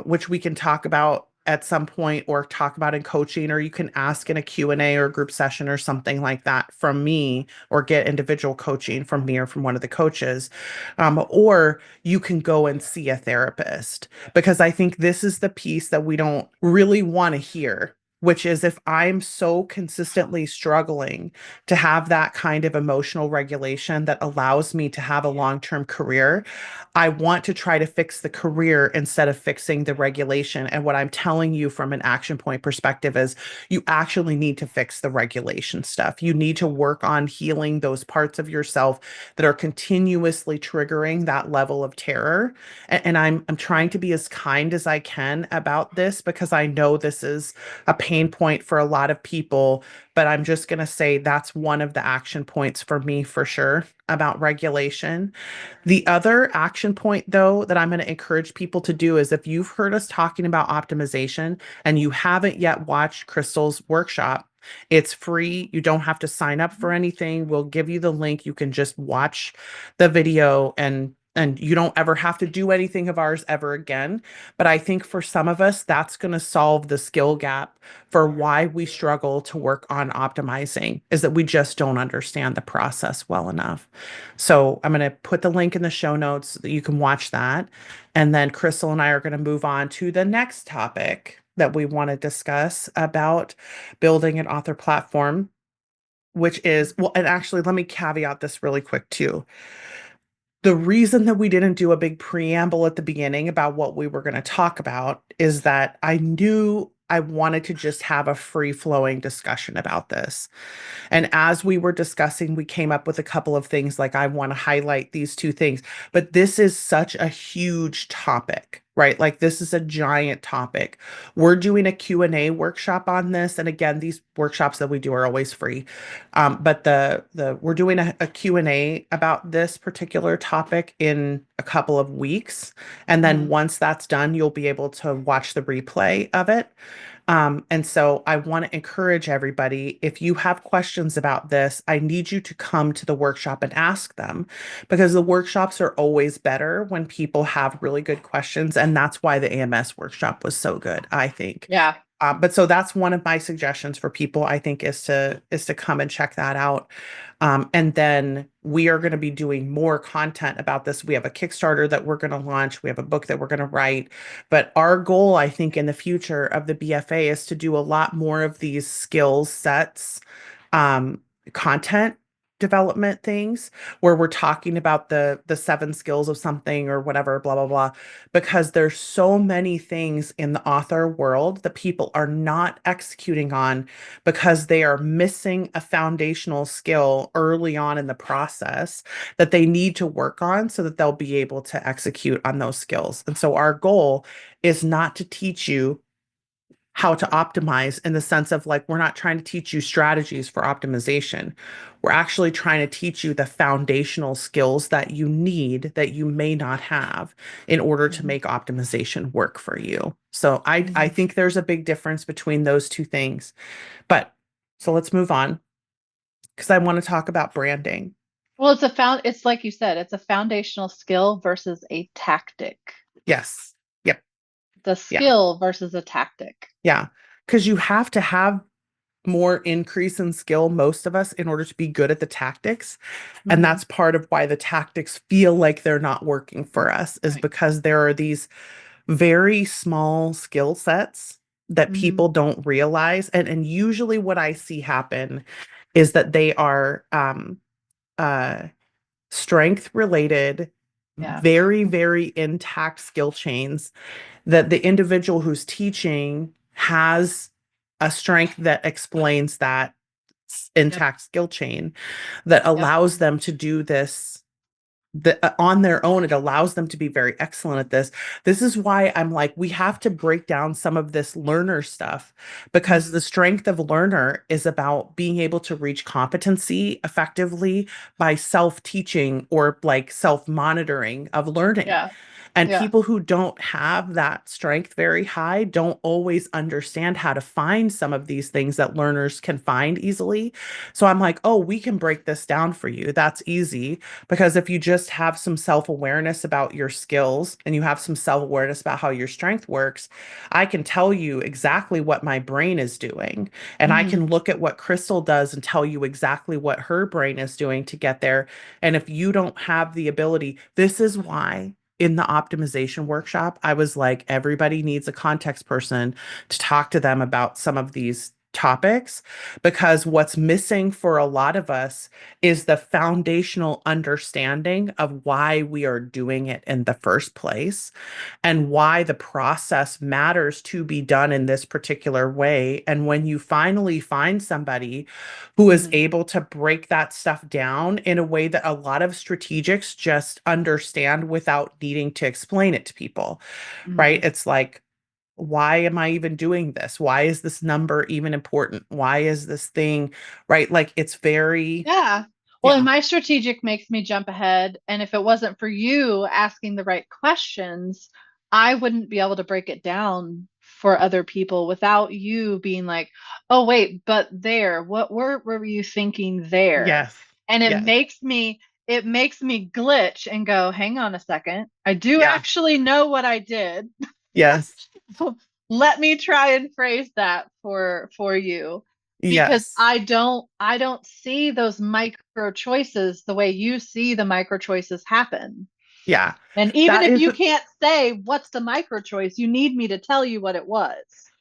Speaker 1: which we can talk about at some point or talk about in coaching, or you can ask in a Q&A or group session or something like that from me, or get individual coaching from me or from one of the coaches. Or you can go and see a therapist, because I think this is the piece that we don't really want to hear, which is if I'm so consistently struggling to have that kind of emotional regulation that allows me to have a long-term career, I want to try to fix the career instead of fixing the regulation. And what I'm telling you from an action point perspective is you actually need to fix the regulation stuff. You need to work on healing those parts of yourself that are continuously triggering that level of terror. And I'm trying to be as kind as I can about this, because I know this is a pain point for a lot of people, but I'm just going to say that's one of the action points for me for sure about regulation. The other action point, though, that I'm going to encourage people to do is, if you've heard us talking about optimization and you haven't yet watched Crystal's workshop, it's free. You don't have to sign up for anything. We'll give you the link. You can just watch the video, and you don't ever have to do anything of ours ever again. But I think for some of us, that's going to solve the skill gap for why we struggle to work on optimizing, is that we just don't understand the process well enough. So I'm going to put the link in the show notes so that you can watch that. And then Crystal and I are going to move on to the next topic that we want to discuss about building an author platform, which is, well, and actually, let me caveat this really quick too. The reason that we didn't do a big preamble at the beginning about what we were going to talk about is that I knew I wanted to just have a free flowing discussion about this. And as we were discussing, we came up with a couple of things like, I want to highlight these two things. But this is such a huge topic, right? Like this is a giant topic. We're doing a Q&A workshop on this. And again, these workshops that we do are always free. But we're doing a Q&A about this particular topic in a couple of weeks. And then
Speaker 2: Mhm.
Speaker 1: once that's done, you'll be able to watch the replay of it. And so I want to encourage everybody, if you have questions about this, I need you to come to the workshop and ask them, because the workshops are always better when people have really good questions. And that's why the AMS workshop was so good, I think.
Speaker 2: Yeah.
Speaker 1: But so that's one of my suggestions for people, I think, is to come and check that out. And then we are going to be doing more content about this. We have a Kickstarter that we're going to launch. We have a book that we're going to write. But our goal, I think, in the future of the BFA is to do a lot more of these skills sets, content development things, where we're talking about the 7 skills of something or whatever, blah, blah, blah, because there's so many things in the author world that people are not executing on because they are missing a foundational skill early on in the process that they need to work on so that they'll be able to execute on those skills. And so our goal is not to teach you how to optimize in the sense of, like, we're not trying to teach you strategies for optimization. We're actually trying to teach you the foundational skills that you need that you may not have in order to
Speaker 2: Mhm.
Speaker 1: make optimization work for you. So I
Speaker 2: Mhm.
Speaker 1: think there's a big difference between those two things. But so let's move on, because I want to talk about branding.
Speaker 2: Well, it's like you said, it's a foundational skill versus a tactic.
Speaker 1: Yes. Yep.
Speaker 2: The
Speaker 1: Yeah.
Speaker 2: skill versus a tactic.
Speaker 1: Yeah. Because you have to have more increase in skill, most of us, in order to be good at the tactics. And
Speaker 2: Hmm.
Speaker 1: that's part of why the tactics feel like they're not working for us, is
Speaker 2: Right.
Speaker 1: because there are these very small skill sets that
Speaker 2: Hmm.
Speaker 1: people don't realize. And usually what I see happen is that they are uh, strength related,
Speaker 2: Yeah.
Speaker 1: very, very intact skill chains that the individual who's teaching has a strength that explains that
Speaker 2: Yep.
Speaker 1: intact skill chain that
Speaker 2: Yep.
Speaker 1: allows them to do this on their own. It allows them to be very excellent at this. This is why I'm like, we have to break down some of this learner stuff, because
Speaker 2: Hmm.
Speaker 1: the strength of learner is about being able to reach competency effectively by self-teaching or like self-monitoring of learning.
Speaker 2: Yeah.
Speaker 1: And
Speaker 2: Yeah.
Speaker 1: people who don't have that strength very high don't always understand how to find some of these things that learners can find easily. So I'm like, oh, we can break this down for you. That's easy. Because if you just have some self awareness about your skills and you have some self awareness about how your strength works, I can tell you exactly what my brain is doing. And I
Speaker 2: Hmm.
Speaker 1: can look at what Crystal does and tell you exactly what her brain is doing to get there. And if you don't have the ability, this is why in the optimization workshop, I was like, everybody needs a context person to talk to them about some of these topics, because what's missing for a lot of us is the foundational understanding of why we are doing it in the first place and why the process matters to be done in this particular way. And when you finally find somebody who is
Speaker 2: Hmm.
Speaker 1: able to break that stuff down in a way that a lot of strategics just understand without needing to explain it to people, right?
Speaker 2: Hmm.
Speaker 1: It's like, why am I even doing this? Why is this number even important? Why is this thing, right? Like it's very,
Speaker 2: Yeah. Well, and
Speaker 1: yeah,
Speaker 2: my strategic makes me jump ahead. And if it wasn't for you asking the right questions, I wouldn't be able to break it down for other people without you being like, oh, wait, but there, were you thinking there?
Speaker 1: yes,
Speaker 2: And
Speaker 1: yes,
Speaker 2: it makes me glitch and go, hang on a second. I do
Speaker 1: yeah,
Speaker 2: actually know what I did.
Speaker 1: yes,
Speaker 2: Let me try and phrase that for you, because
Speaker 1: yes,
Speaker 2: I don't see those micro choices the way you see the micro choices happen.
Speaker 1: yeah.
Speaker 2: And even
Speaker 1: That
Speaker 2: if
Speaker 1: is,
Speaker 2: you can't say what's the micro choice, you need me to tell you what it was.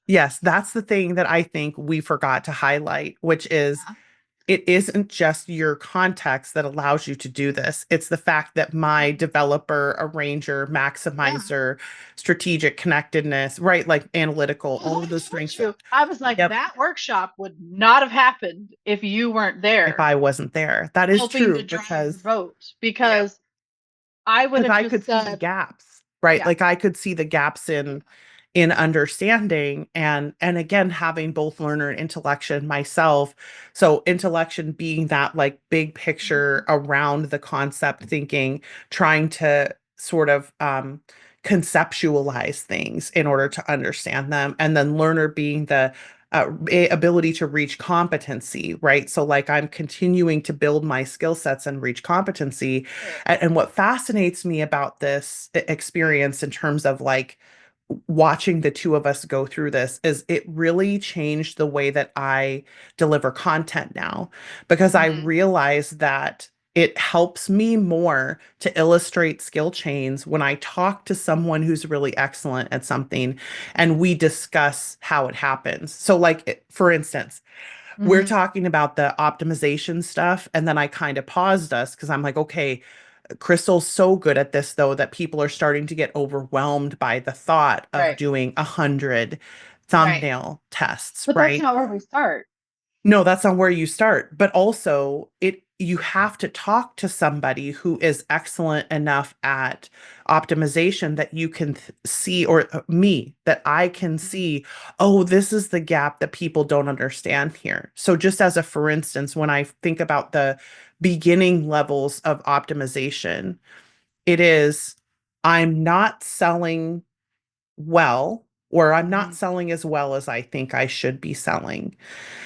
Speaker 1: yes, that's the thing that I think we forgot to highlight, which is it isn't just your context that allows you to do this. It's the fact that my
Speaker 2: Mhm.
Speaker 1: developer, arranger,
Speaker 2: Yeah.
Speaker 1: maximizer, strategic connectedness, right? Like analytical,
Speaker 2: Well,
Speaker 1: all
Speaker 2: I
Speaker 1: of those
Speaker 2: told
Speaker 1: strengths.
Speaker 2: you, I was like,
Speaker 1: Yep.
Speaker 2: that workshop would not have happened if you weren't
Speaker 1: If
Speaker 2: there
Speaker 1: I wasn't there, that is
Speaker 2: helping
Speaker 1: true
Speaker 2: to drive the
Speaker 1: because,
Speaker 2: vote,
Speaker 1: yep,
Speaker 2: because I would
Speaker 1: because
Speaker 2: have
Speaker 1: I could
Speaker 2: just
Speaker 1: see the
Speaker 2: said,
Speaker 1: gaps, right?
Speaker 2: yeah.
Speaker 1: Like I could see the gaps in understanding and again having both learner and intellection myself. So intellection being that like big picture
Speaker 2: Mhm.
Speaker 1: around the concept thinking, trying to sort of conceptualize things in order to understand them, and then learner being the ability to reach competency, right? So like I'm continuing to build my skill sets and reach competency.
Speaker 2: Right.
Speaker 1: And what fascinates me about this experience in terms of like watching the two of us go through this is it really changed the way that I deliver content now, because I
Speaker 2: Hmm.
Speaker 1: realize that it helps me more to illustrate skill chains when I talk to someone who's really excellent at something and we discuss how it happens. So like for instance, we're
Speaker 2: Hmm.
Speaker 1: talking about the optimization stuff and then I kind of paused us because I'm like, okay, Crystal's so good at this though that people are starting to get overwhelmed by the thought of
Speaker 2: Right.
Speaker 1: doing 100
Speaker 2: Right.
Speaker 1: thumbnail tests,
Speaker 2: But that's
Speaker 1: right?
Speaker 2: not where we start.
Speaker 1: No, that's not where you start. But also, it you have to talk to somebody who is excellent enough at optimization that you can see, or me, that I can
Speaker 2: Mhm.
Speaker 1: see, oh, this is the gap that people don't understand here. So just as a for instance, when I think about the beginning levels of optimization, it is I'm not selling well, or I'm not
Speaker 2: Mhm.
Speaker 1: selling as well as I think I should be selling.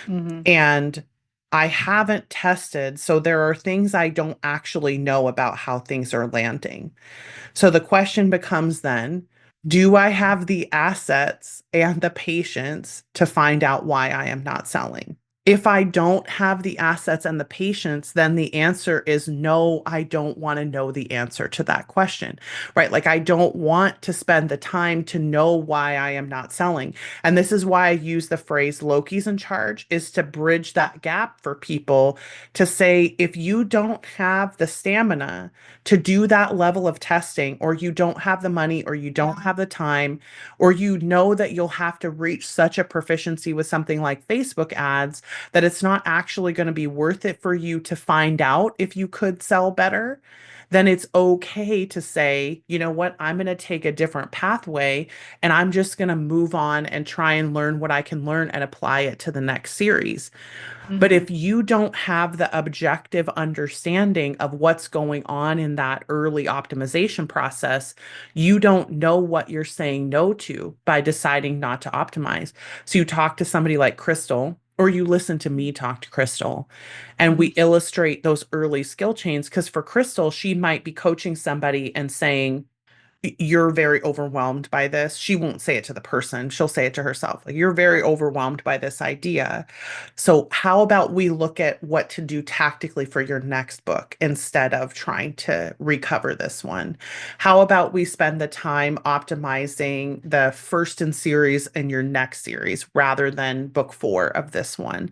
Speaker 2: Mhm.
Speaker 1: And I haven't tested, so there are things I don't actually know about how things are landing. So the question becomes then, do I have the assets and the patience to find out why I am not selling? If I don't have the assets and the patience, then the answer is no, I don't want to know the answer to that question, right? Like, I don't want to spend the time to know why I am not selling. And this is why I use the phrase Loki's in charge, is to bridge that gap for people to say, if you don't have the stamina to do that level of testing, or you don't have the money, or you don't have the time, or you know that you'll have to reach such a proficiency with something like Facebook ads that it's not actually going to be worth it for you to find out if you could sell better, then it's okay to say, you know what, I'm going to take a different pathway and I'm just going to move on and try and learn what I can learn and apply it to the next series. But
Speaker 2: Hmm.
Speaker 1: if you don't have the objective understanding of what's going on in that early optimization process, you don't know what you're saying no to by deciding not to optimize. So you talk to somebody like Crystal, or you listen to me talk to Crystal, and we
Speaker 2: Hmm.
Speaker 1: illustrate those early skill chains. Because for Crystal, she might be coaching somebody and saying, you're very overwhelmed by this. She won't say it to the person. She'll say it to herself. Like, you're very overwhelmed by this idea. So how about we look at what to do tactically for your next book instead of trying to recover this one? How about we spend the time optimizing the first in series in your next series rather than book 4 of this one?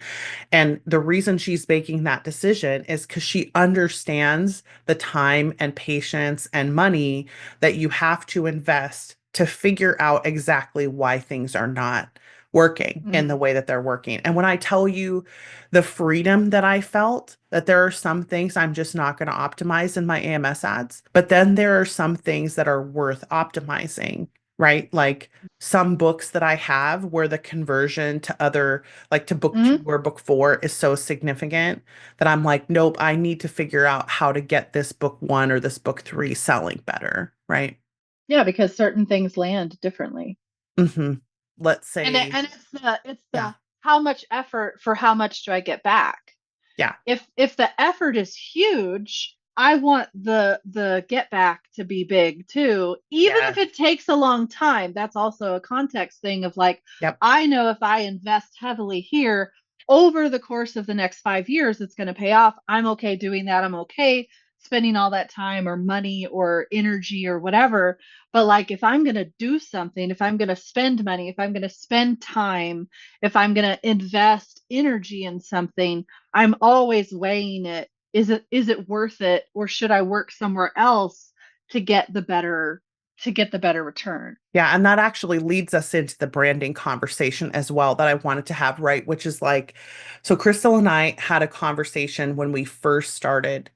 Speaker 1: And the reason she's making that decision is because she understands the time and patience and money that you have to invest to figure out exactly why things are not working in the
Speaker 2: Hmm.
Speaker 1: way that they're working. And when I tell you the freedom that I felt, that there are some things I'm just not going to optimize in my AMS ads, but then there are some things that are worth optimizing, right? Like some books that I have where the conversion to other, like to book 2
Speaker 2: Hmm.
Speaker 1: or book 4 is so significant that I'm like, nope, I need to figure out how to get this book 1 or this book 3 selling better, right?
Speaker 2: Yeah, because certain things land differently.
Speaker 1: hmm Let's
Speaker 2: And
Speaker 1: say, yeah,
Speaker 2: it's the how much effort for how much do I get back?
Speaker 1: yeah,
Speaker 2: If the effort is huge, I want the get back to be big too, even
Speaker 1: yeah,
Speaker 2: if it takes a long time. That's also a context thing of like,
Speaker 1: yep,
Speaker 2: I know if I invest heavily here over the course of the next 5 years, it's going to pay off. I'm okay doing that. I'm okay spending all that time or money or energy or whatever. But like, if I'm going to do something, if I'm going to spend money, if I'm going to spend time, if I'm going to invest energy in something, I'm always weighing it. Is it worth it, or should I work somewhere else to get the better return?
Speaker 1: yeah. And that actually leads us into the branding conversation as well that I wanted to have, right? Which is like, so Crystal and I had a conversation when we first started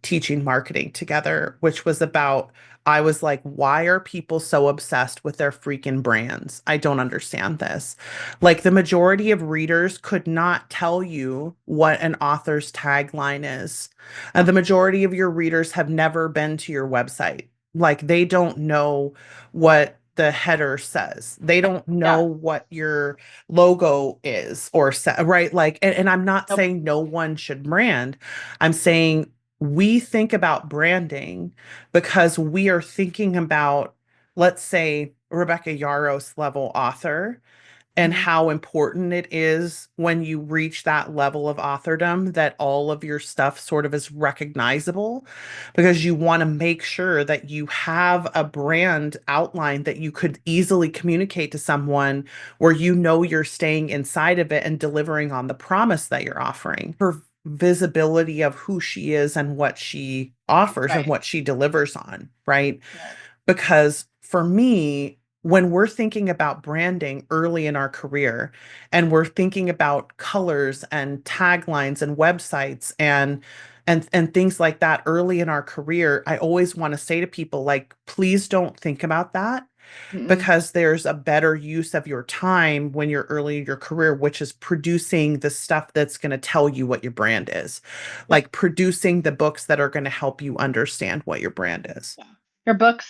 Speaker 1: teaching marketing together, which was about, I was like, why are people so obsessed with their freaking brands? I don't understand this. Like, the majority of readers could not tell you what an author's tagline is. And the majority of your readers have never been to your website. Like, they don't know what the header says. They don't know
Speaker 2: Yeah.
Speaker 1: what your logo is or right? Like, and I'm not
Speaker 2: Nope.
Speaker 1: saying no one should brand. I'm saying we think about branding because we are thinking about, let's say, Rebecca Yarros level author, and
Speaker 2: Hmm.
Speaker 1: how important it is when you reach that level of authordom that all of your stuff sort of is recognizable, because you want to make sure that you have a brand outline that you could easily communicate to someone where you know you're staying inside of it and delivering on the promise that you're offering. Her visibility of who she is and what she offers and
Speaker 2: Right.
Speaker 1: what she delivers on, right?
Speaker 2: Right.
Speaker 1: Because for me, when we're thinking about branding early in our career and we're thinking about colors and taglines and websites and things like that early in our career, I always want to say to people, like, please don't think about that,
Speaker 2: Mm-mm.
Speaker 1: because there's a better use of your time when you're early in your career, which is producing the stuff that's going to tell you what your brand is,
Speaker 2: Yep.
Speaker 1: like producing the books that are going to help you understand what your brand is.
Speaker 2: Yeah.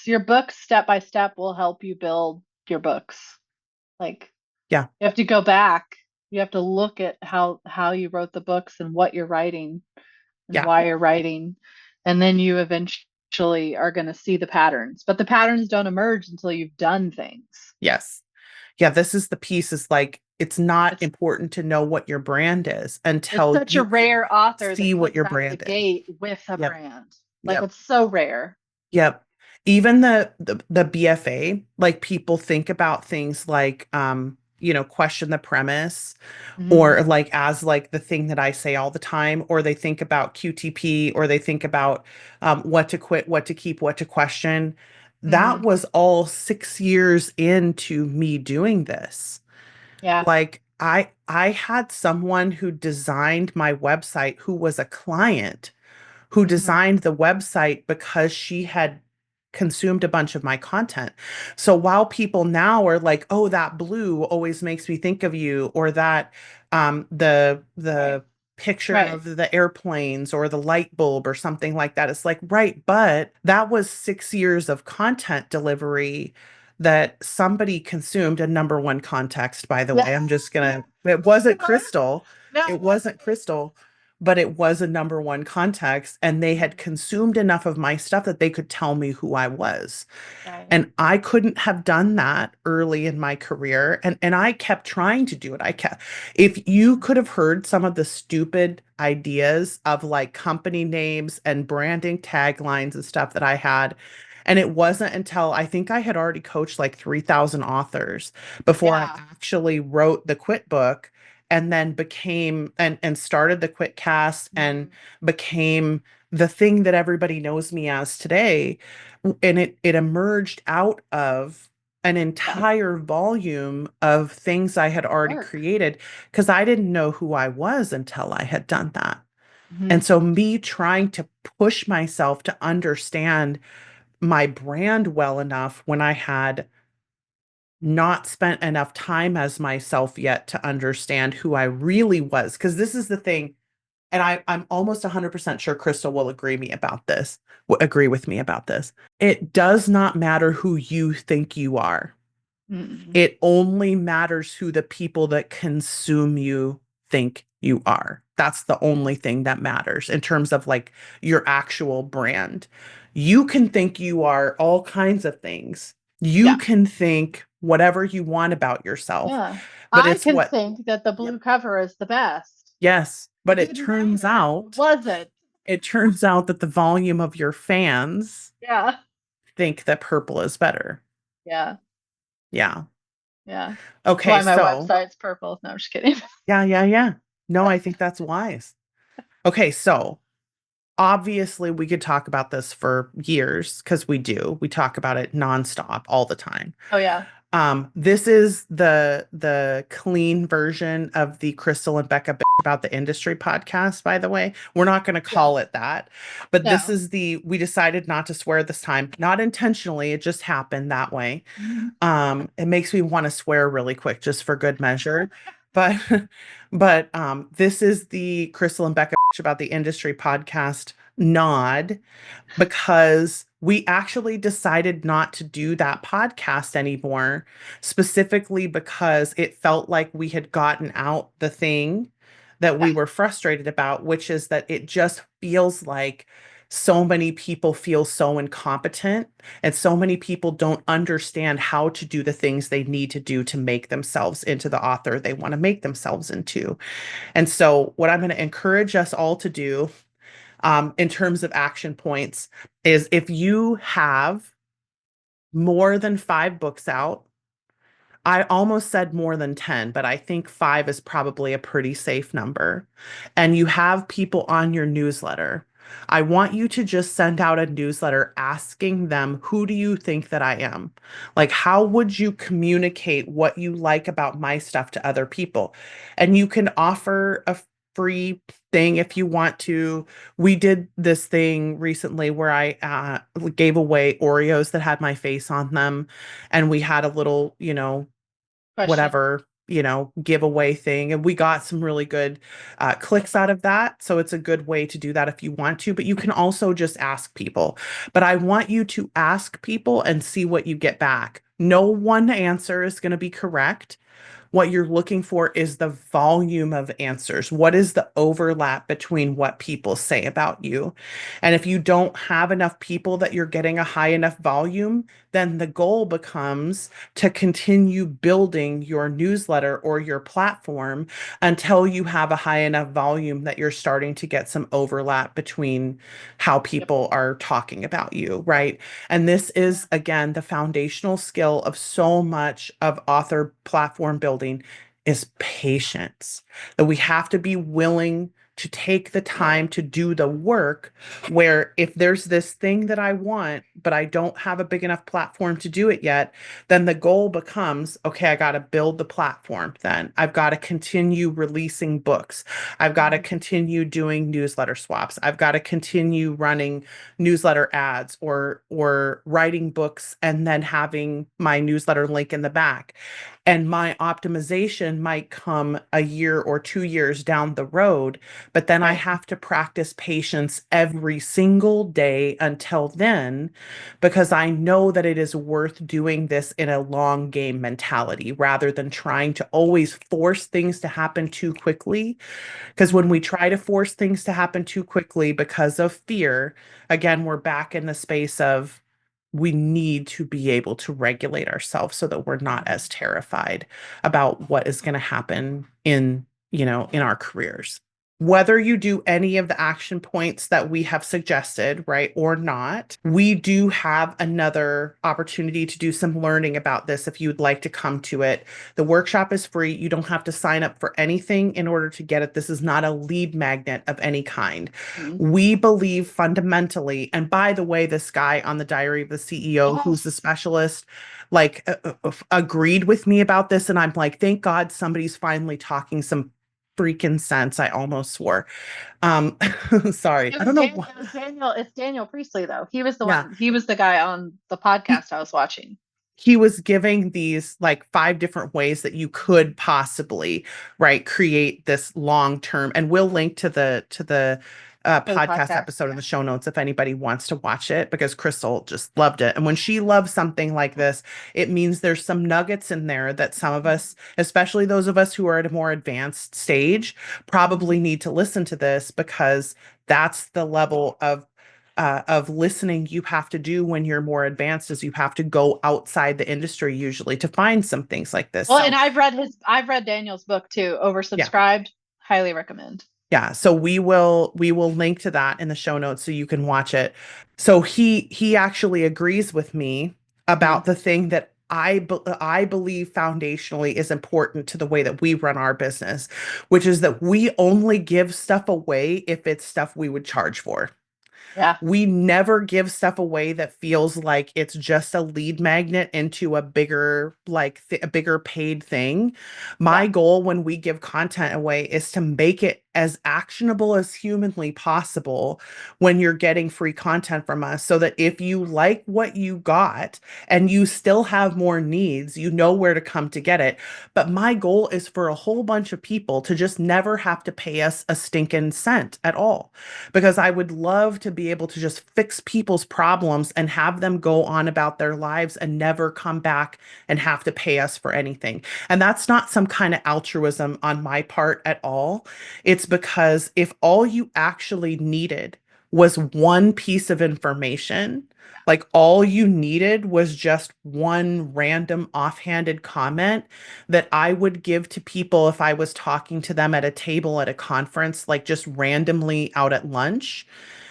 Speaker 2: Your books step by step will help you build your books. Like,
Speaker 1: Yeah.
Speaker 2: you have to go back. You have to look at how you wrote the books and what you're writing and
Speaker 1: Yeah.
Speaker 2: why you're writing, and then you eventually are going to see the patterns. But the patterns don't emerge until you've done things.
Speaker 1: Yes. Yeah, this is the piece, is like, It's not
Speaker 2: It's
Speaker 1: important to know what your brand is
Speaker 2: it's
Speaker 1: until
Speaker 2: such a
Speaker 1: you can
Speaker 2: rare author
Speaker 1: see
Speaker 2: that
Speaker 1: what
Speaker 2: comes
Speaker 1: your
Speaker 2: out of the
Speaker 1: brand is.
Speaker 2: gate with a
Speaker 1: Yep.
Speaker 2: brand. Like
Speaker 1: Yep.
Speaker 2: it's so rare.
Speaker 1: Yep. Even the BFA, like people think about things like question the premise
Speaker 2: Hmm.
Speaker 1: or like as like the thing that I say all the time, or they think about QTP, or they think about what to quit, what to keep, what to question. That
Speaker 2: Hmm.
Speaker 1: was all 6 years into me doing this.
Speaker 2: Yeah.
Speaker 1: Like I had someone who designed my website who was a client who
Speaker 2: Hmm.
Speaker 1: designed the website because she had consumed a bunch of my content. So while people now are like, "Oh, that blue always makes me think of you," or that
Speaker 2: Right.
Speaker 1: the picture
Speaker 2: Right.
Speaker 1: of the airplanes or the light bulb or something like that, it's like, right, but that was 6 years of content delivery that somebody consumed a number one context, by the
Speaker 2: Yeah.
Speaker 1: way. I'm just gonna, it wasn't Crystal.
Speaker 2: No,
Speaker 1: It
Speaker 2: it wasn't.
Speaker 1: wasn't Crystal, but it was a number one context, and they had
Speaker 2: Mhm.
Speaker 1: consumed enough of my stuff that they could tell me who I was.
Speaker 2: Right.
Speaker 1: And I couldn't have done that early in my career. And I kept trying to do it. If you
Speaker 2: Mhm.
Speaker 1: could have heard some of the stupid ideas of like company names and branding taglines and stuff that I had. And it wasn't until I think I had already coached like 3,000 authors before I
Speaker 2: Yeah.
Speaker 1: actually wrote the Quit book and then became and started the Quitcast and
Speaker 2: Mhm.
Speaker 1: became the thing that everybody knows me as today. And it emerged out of an
Speaker 2: Yeah.
Speaker 1: entire volume of things I had already
Speaker 2: Work.
Speaker 1: created because I didn't know who I was until I had done that. And
Speaker 2: Hmm.
Speaker 1: so me trying to push myself to understand my brand well enough when I had not spent enough time as myself yet to understand who I really was. Because this is the thing, and I'm almost 100% sure Crystal will agree with me about this. It does not matter who you think you are.
Speaker 2: Hmm.
Speaker 1: It only matters who the people that consume you think you are. That's the
Speaker 2: Yeah.
Speaker 1: only thing that matters in terms of like your actual brand. You can think you are all kinds of things. You
Speaker 2: Yeah.
Speaker 1: can think whatever you want about yourself,
Speaker 2: Yeah.
Speaker 1: but
Speaker 2: I
Speaker 1: it's
Speaker 2: can
Speaker 1: what,
Speaker 2: think that the
Speaker 1: yep,
Speaker 2: blue cover is the best.
Speaker 1: yes,
Speaker 2: It
Speaker 1: but
Speaker 2: didn't matter. It wasn't.
Speaker 1: it turns out that the volume of your fans
Speaker 2: Yeah.
Speaker 1: think that purple is better.
Speaker 2: Yeah.
Speaker 1: Yeah.
Speaker 2: Yeah. That's
Speaker 1: Okay,
Speaker 2: why my
Speaker 1: so
Speaker 2: website's purple. No, I'm just kidding.
Speaker 1: yeah, yeah, yeah. No, I think that's wise. Okay, so obviously we could talk about this for years because we do. We talk about it nonstop all the time.
Speaker 2: Oh yeah.
Speaker 1: This is the clean version of the Crystal and Becca about the industry podcast, by the way. We're not going to
Speaker 2: Yeah.
Speaker 1: call it that, but this
Speaker 2: No.
Speaker 1: is we decided not to swear this time, not intentionally, it just happened that way.
Speaker 2: Mhm.
Speaker 1: It makes me want to swear really quick just for good measure. But this is the Crystal and Becca about the industry podcast nod because we actually decided not to do that podcast anymore, specifically because it felt like we had gotten out the thing that we
Speaker 2: Yeah.
Speaker 1: were frustrated about, which is that it just feels like so many people feel so incompetent and so many people don't understand how to do the things they need to do to make themselves into the author they want to make themselves into. And so, what I'm going to encourage us all to do in terms of action points is if you have more than 5 books out, I almost said more than 10, but I think 5 is probably a pretty safe number. And you have people on your newsletter. I want you to just send out a newsletter asking them, who do you think that I am? Like, how would you communicate what you like about my stuff to other people? And you can offer a free thing if you want to. We did this thing recently where I gave away Oreos that had my face on them. And we had a little,
Speaker 2: Question.
Speaker 1: whatever, giveaway thing. And we got some really good clicks out of that. So it's a good way to do that if you want to, but you can also just ask people. But I want you to ask people and see what you get back. No one answer is going to be correct. What you're looking for is the volume of answers. What is the overlap between what people say about you? And if you don't have enough people that you're getting a high enough volume, then the goal becomes to continue building your newsletter or your platform until you have a high enough volume that you're starting to get some overlap between how
Speaker 2: Yep.
Speaker 1: people are talking about you, right? And this is, again, the foundational skill of so much of author platform building is patience. That we have to be willing to take the time to do the work, where if there's this thing that I want, but I don't have a big enough platform to do it yet, then the goal becomes, okay, I got to build the platform. Then I've got to continue releasing books. I've got to
Speaker 2: Mhm.
Speaker 1: continue doing newsletter swaps. I've got to continue running newsletter ads or writing books and then having my newsletter link in the back. And my optimization might come a year or 2 years down the road, but then I
Speaker 2: Right.
Speaker 1: have to practice patience every single day until then, because I know that it is worth doing this in a long game mentality rather than trying to always force things to happen too quickly. Because when we try to force things to happen too quickly because of fear, again, we're back in the space of we need to be able to regulate ourselves so that we're not as terrified about what is going to happen in our careers. Whether you do any of the action points that we have suggested, right, or not, we do have another opportunity to do some learning about this if you'd like to come to it. The workshop is free. You don't have to sign up for anything in order to get it. This is not a lead magnet of any kind.
Speaker 2: Mhm.
Speaker 1: We believe fundamentally, and by the way, this guy on the Diary of the CEO, who's the
Speaker 2: Yes.
Speaker 1: specialist, like agreed with me about this. And I'm like, thank God somebody's finally talking some freaking sense. I almost swore. Um, sorry. I don't know what.
Speaker 2: It was Daniel. It's Daniel Priestley though. He was the
Speaker 1: Yeah.
Speaker 2: one. He was the guy on the podcast I was watching.
Speaker 1: He was giving these like 5 different ways that you could possibly, right, create this long term. And we'll link to the
Speaker 2: For the
Speaker 1: podcast
Speaker 2: podcast.
Speaker 1: episode in the show notes if anybody wants to watch it, because Crystal just loved it. And when she loves something like this, it means there's some nuggets in there that some of
Speaker 2: Mhm.
Speaker 1: us, especially those of us who are at a more advanced stage,
Speaker 2: Mhm.
Speaker 1: probably need to listen to this, because that's the level of listening you have to do when you're more advanced, is you have to go outside the industry usually to find some things like this.
Speaker 2: Well, and
Speaker 1: So
Speaker 2: I've read Daniel's book too.
Speaker 1: yeah.
Speaker 2: Oversubscribed. Highly recommend.
Speaker 1: Yeah, so we will link to that in the show notes so you can watch it. So he actually agrees with me
Speaker 2: Mhm.
Speaker 1: about the thing that I believe foundationally is important to the way that we run our business, which is that we only give stuff away if it's stuff we would charge for.
Speaker 2: Yeah.
Speaker 1: We never give stuff away that feels like it's just a lead magnet into a bigger, a bigger paid thing. My
Speaker 2: Yeah.
Speaker 1: goal when we give content away is to make it as actionable as humanly possible when you're getting free content from us, so that if you like what you got and you still have more needs, you know where to come to get it. But my goal is for a whole bunch of people to just never have to pay us a stinking cent at all, because I would love to be able to just fix people's problems and have them go on about their lives and never come back and have to pay us for anything. And that's not some kind of altruism on my part at all. It's because if all you actually needed was one piece of information, like all you needed was just one random offhanded comment that I would give to people if I was talking to them at a table at a conference, like just randomly out at lunch,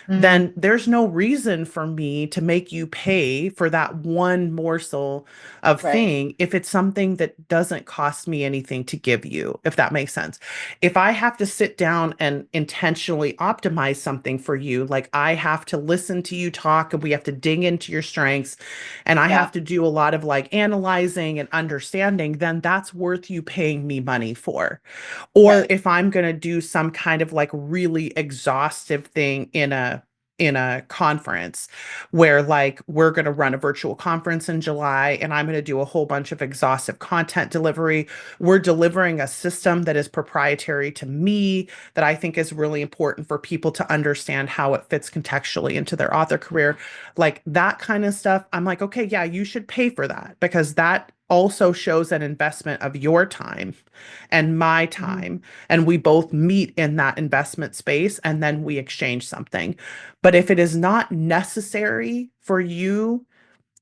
Speaker 2: Mhm.
Speaker 1: then there's no reason for me to make you pay for that one morsel of
Speaker 2: Right.
Speaker 1: thing if it's something that doesn't cost me anything to give you, if that makes sense. If I have to sit down and intentionally optimize something for you, like I have to listen to you talk and we have to dig into your strengths and I
Speaker 2: Yeah.
Speaker 1: have to do a lot of like analyzing and understanding, then that's worth you paying me money for. Or
Speaker 2: Right.
Speaker 1: if I'm going to do some kind of like really exhaustive thing in a conference, where like we're going to run a virtual conference in July and I'm going to do a whole bunch of exhaustive content delivery. We're delivering a system that is proprietary to me, that I think is really important for people to understand how it fits contextually into their author career. Like that kind of stuff. I'm like, okay, yeah, you should pay for that, because that also shows an investment of your time and my
Speaker 2: Mhm.
Speaker 1: time, and we both meet in that investment space and then we exchange something. But if it is not necessary for you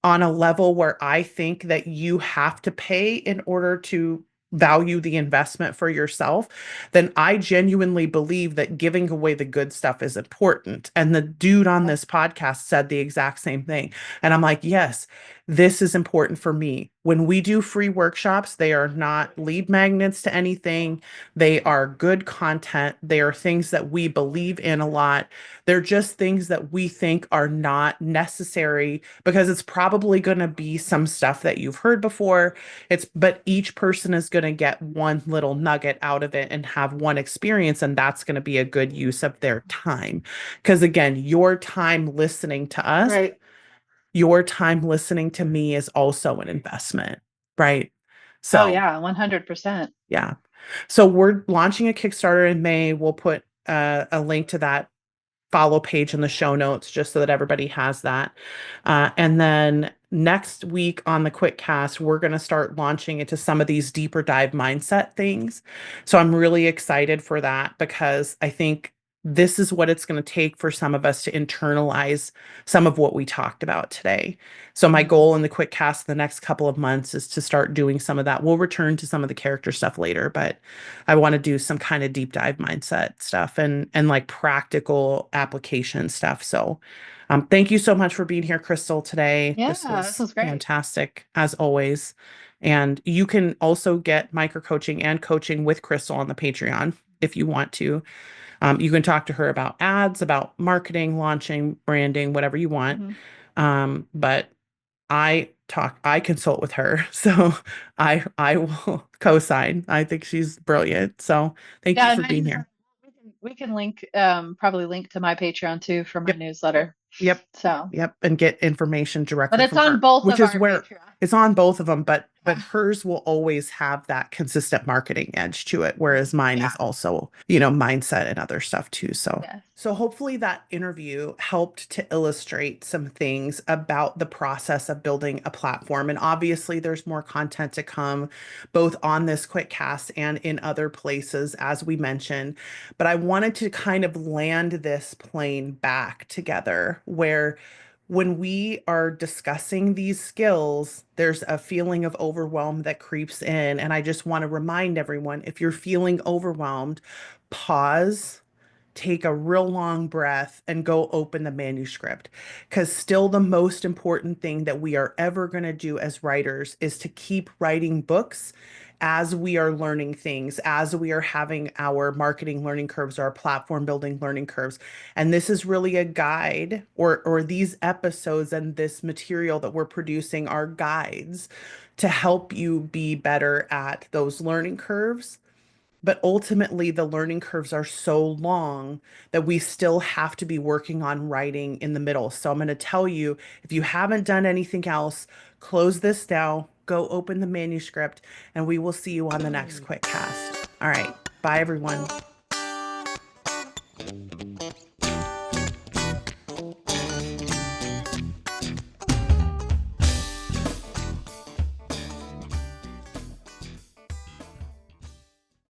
Speaker 1: on a level where I think that you have to pay in order to value the investment for yourself, then I genuinely believe that giving away the good stuff is important. And the dude on
Speaker 2: Yeah.
Speaker 1: this podcast said the exact same thing. And I'm like, yes, this is important for me. When we do free workshops, they are not lead magnets to anything. They are good content. They are things that we believe in a lot. They're just things that we think are not necessary because it's probably going to be some stuff that you've heard before. But each person is going to get one little nugget out of it and have one experience, and that's going to be a good use of their time. Because again, your time listening to us,
Speaker 2: Right.
Speaker 1: your time listening to me is also an investment, right?
Speaker 2: Oh
Speaker 1: So,
Speaker 2: yeah, 100%.
Speaker 1: yeah. So we're launching a Kickstarter in May. We'll put a link to that follow page in the show notes just so that everybody has that. And then next week on the Quitcast, we're going to start launching into some of these deeper dive mindset things. So I'm really excited for that because I think this is what it's going to take for some of us to internalize some of what we talked about today. So my
Speaker 2: Mhm.
Speaker 1: goal in the Quitcast the next couple of months is to start doing some of that. We'll return to some of the character stuff later, but I want to do some kind of deep dive mindset stuff and like practical application stuff. So thank you so much for being here, Crystal, today. This
Speaker 2: Yeah, this
Speaker 1: was
Speaker 2: was great.
Speaker 1: fantastic as always. And you can also get micro coaching and coaching with Crystal on the Patreon if you want to. You can talk to her about ads, about marketing, launching, branding, whatever you want.
Speaker 2: Mhm.
Speaker 1: But I consult with her. So I will co-sign. I think she's brilliant. So thank you
Speaker 2: Yeah,
Speaker 1: for being here.
Speaker 2: we can link probably link to my Patreon too for my
Speaker 1: Yep.
Speaker 2: newsletter.
Speaker 1: Yep.
Speaker 2: So,
Speaker 1: Yep. And get information
Speaker 2: but
Speaker 1: directly
Speaker 2: it's
Speaker 1: from
Speaker 2: on
Speaker 1: her,
Speaker 2: both
Speaker 1: which
Speaker 2: of
Speaker 1: is
Speaker 2: our
Speaker 1: where
Speaker 2: Patreon.
Speaker 1: it's on both of them, but
Speaker 2: Yeah.
Speaker 1: hers will always have that consistent marketing edge to it, whereas mine
Speaker 2: Yeah.
Speaker 1: is also, mindset and other stuff too. So
Speaker 2: Yes.
Speaker 1: so hopefully that interview helped to illustrate some things about the process of building a platform. And obviously there's more content to come both on this quick cast and in other places, as we mentioned. But I wanted to kind of land this plane back together where when we are discussing these skills, there's a feeling of overwhelm that creeps in. And I just want to remind everyone, if you're feeling overwhelmed, pause, take a real long breath, and go open the manuscript. Because still, the most important thing that we are ever going to do as writers is to keep writing books as we are learning things, as we are having our marketing learning curves, our platform building learning curves. And this is really a guide, or these episodes and this material that we're producing are guides to help you be better at those learning curves. But ultimately, the learning curves are so long that we still have to be working on writing in the middle. So I'm going to tell you, if you haven't done anything else, close this now, go open the manuscript, and we will see you on the next quick cast. All right. Bye, everyone.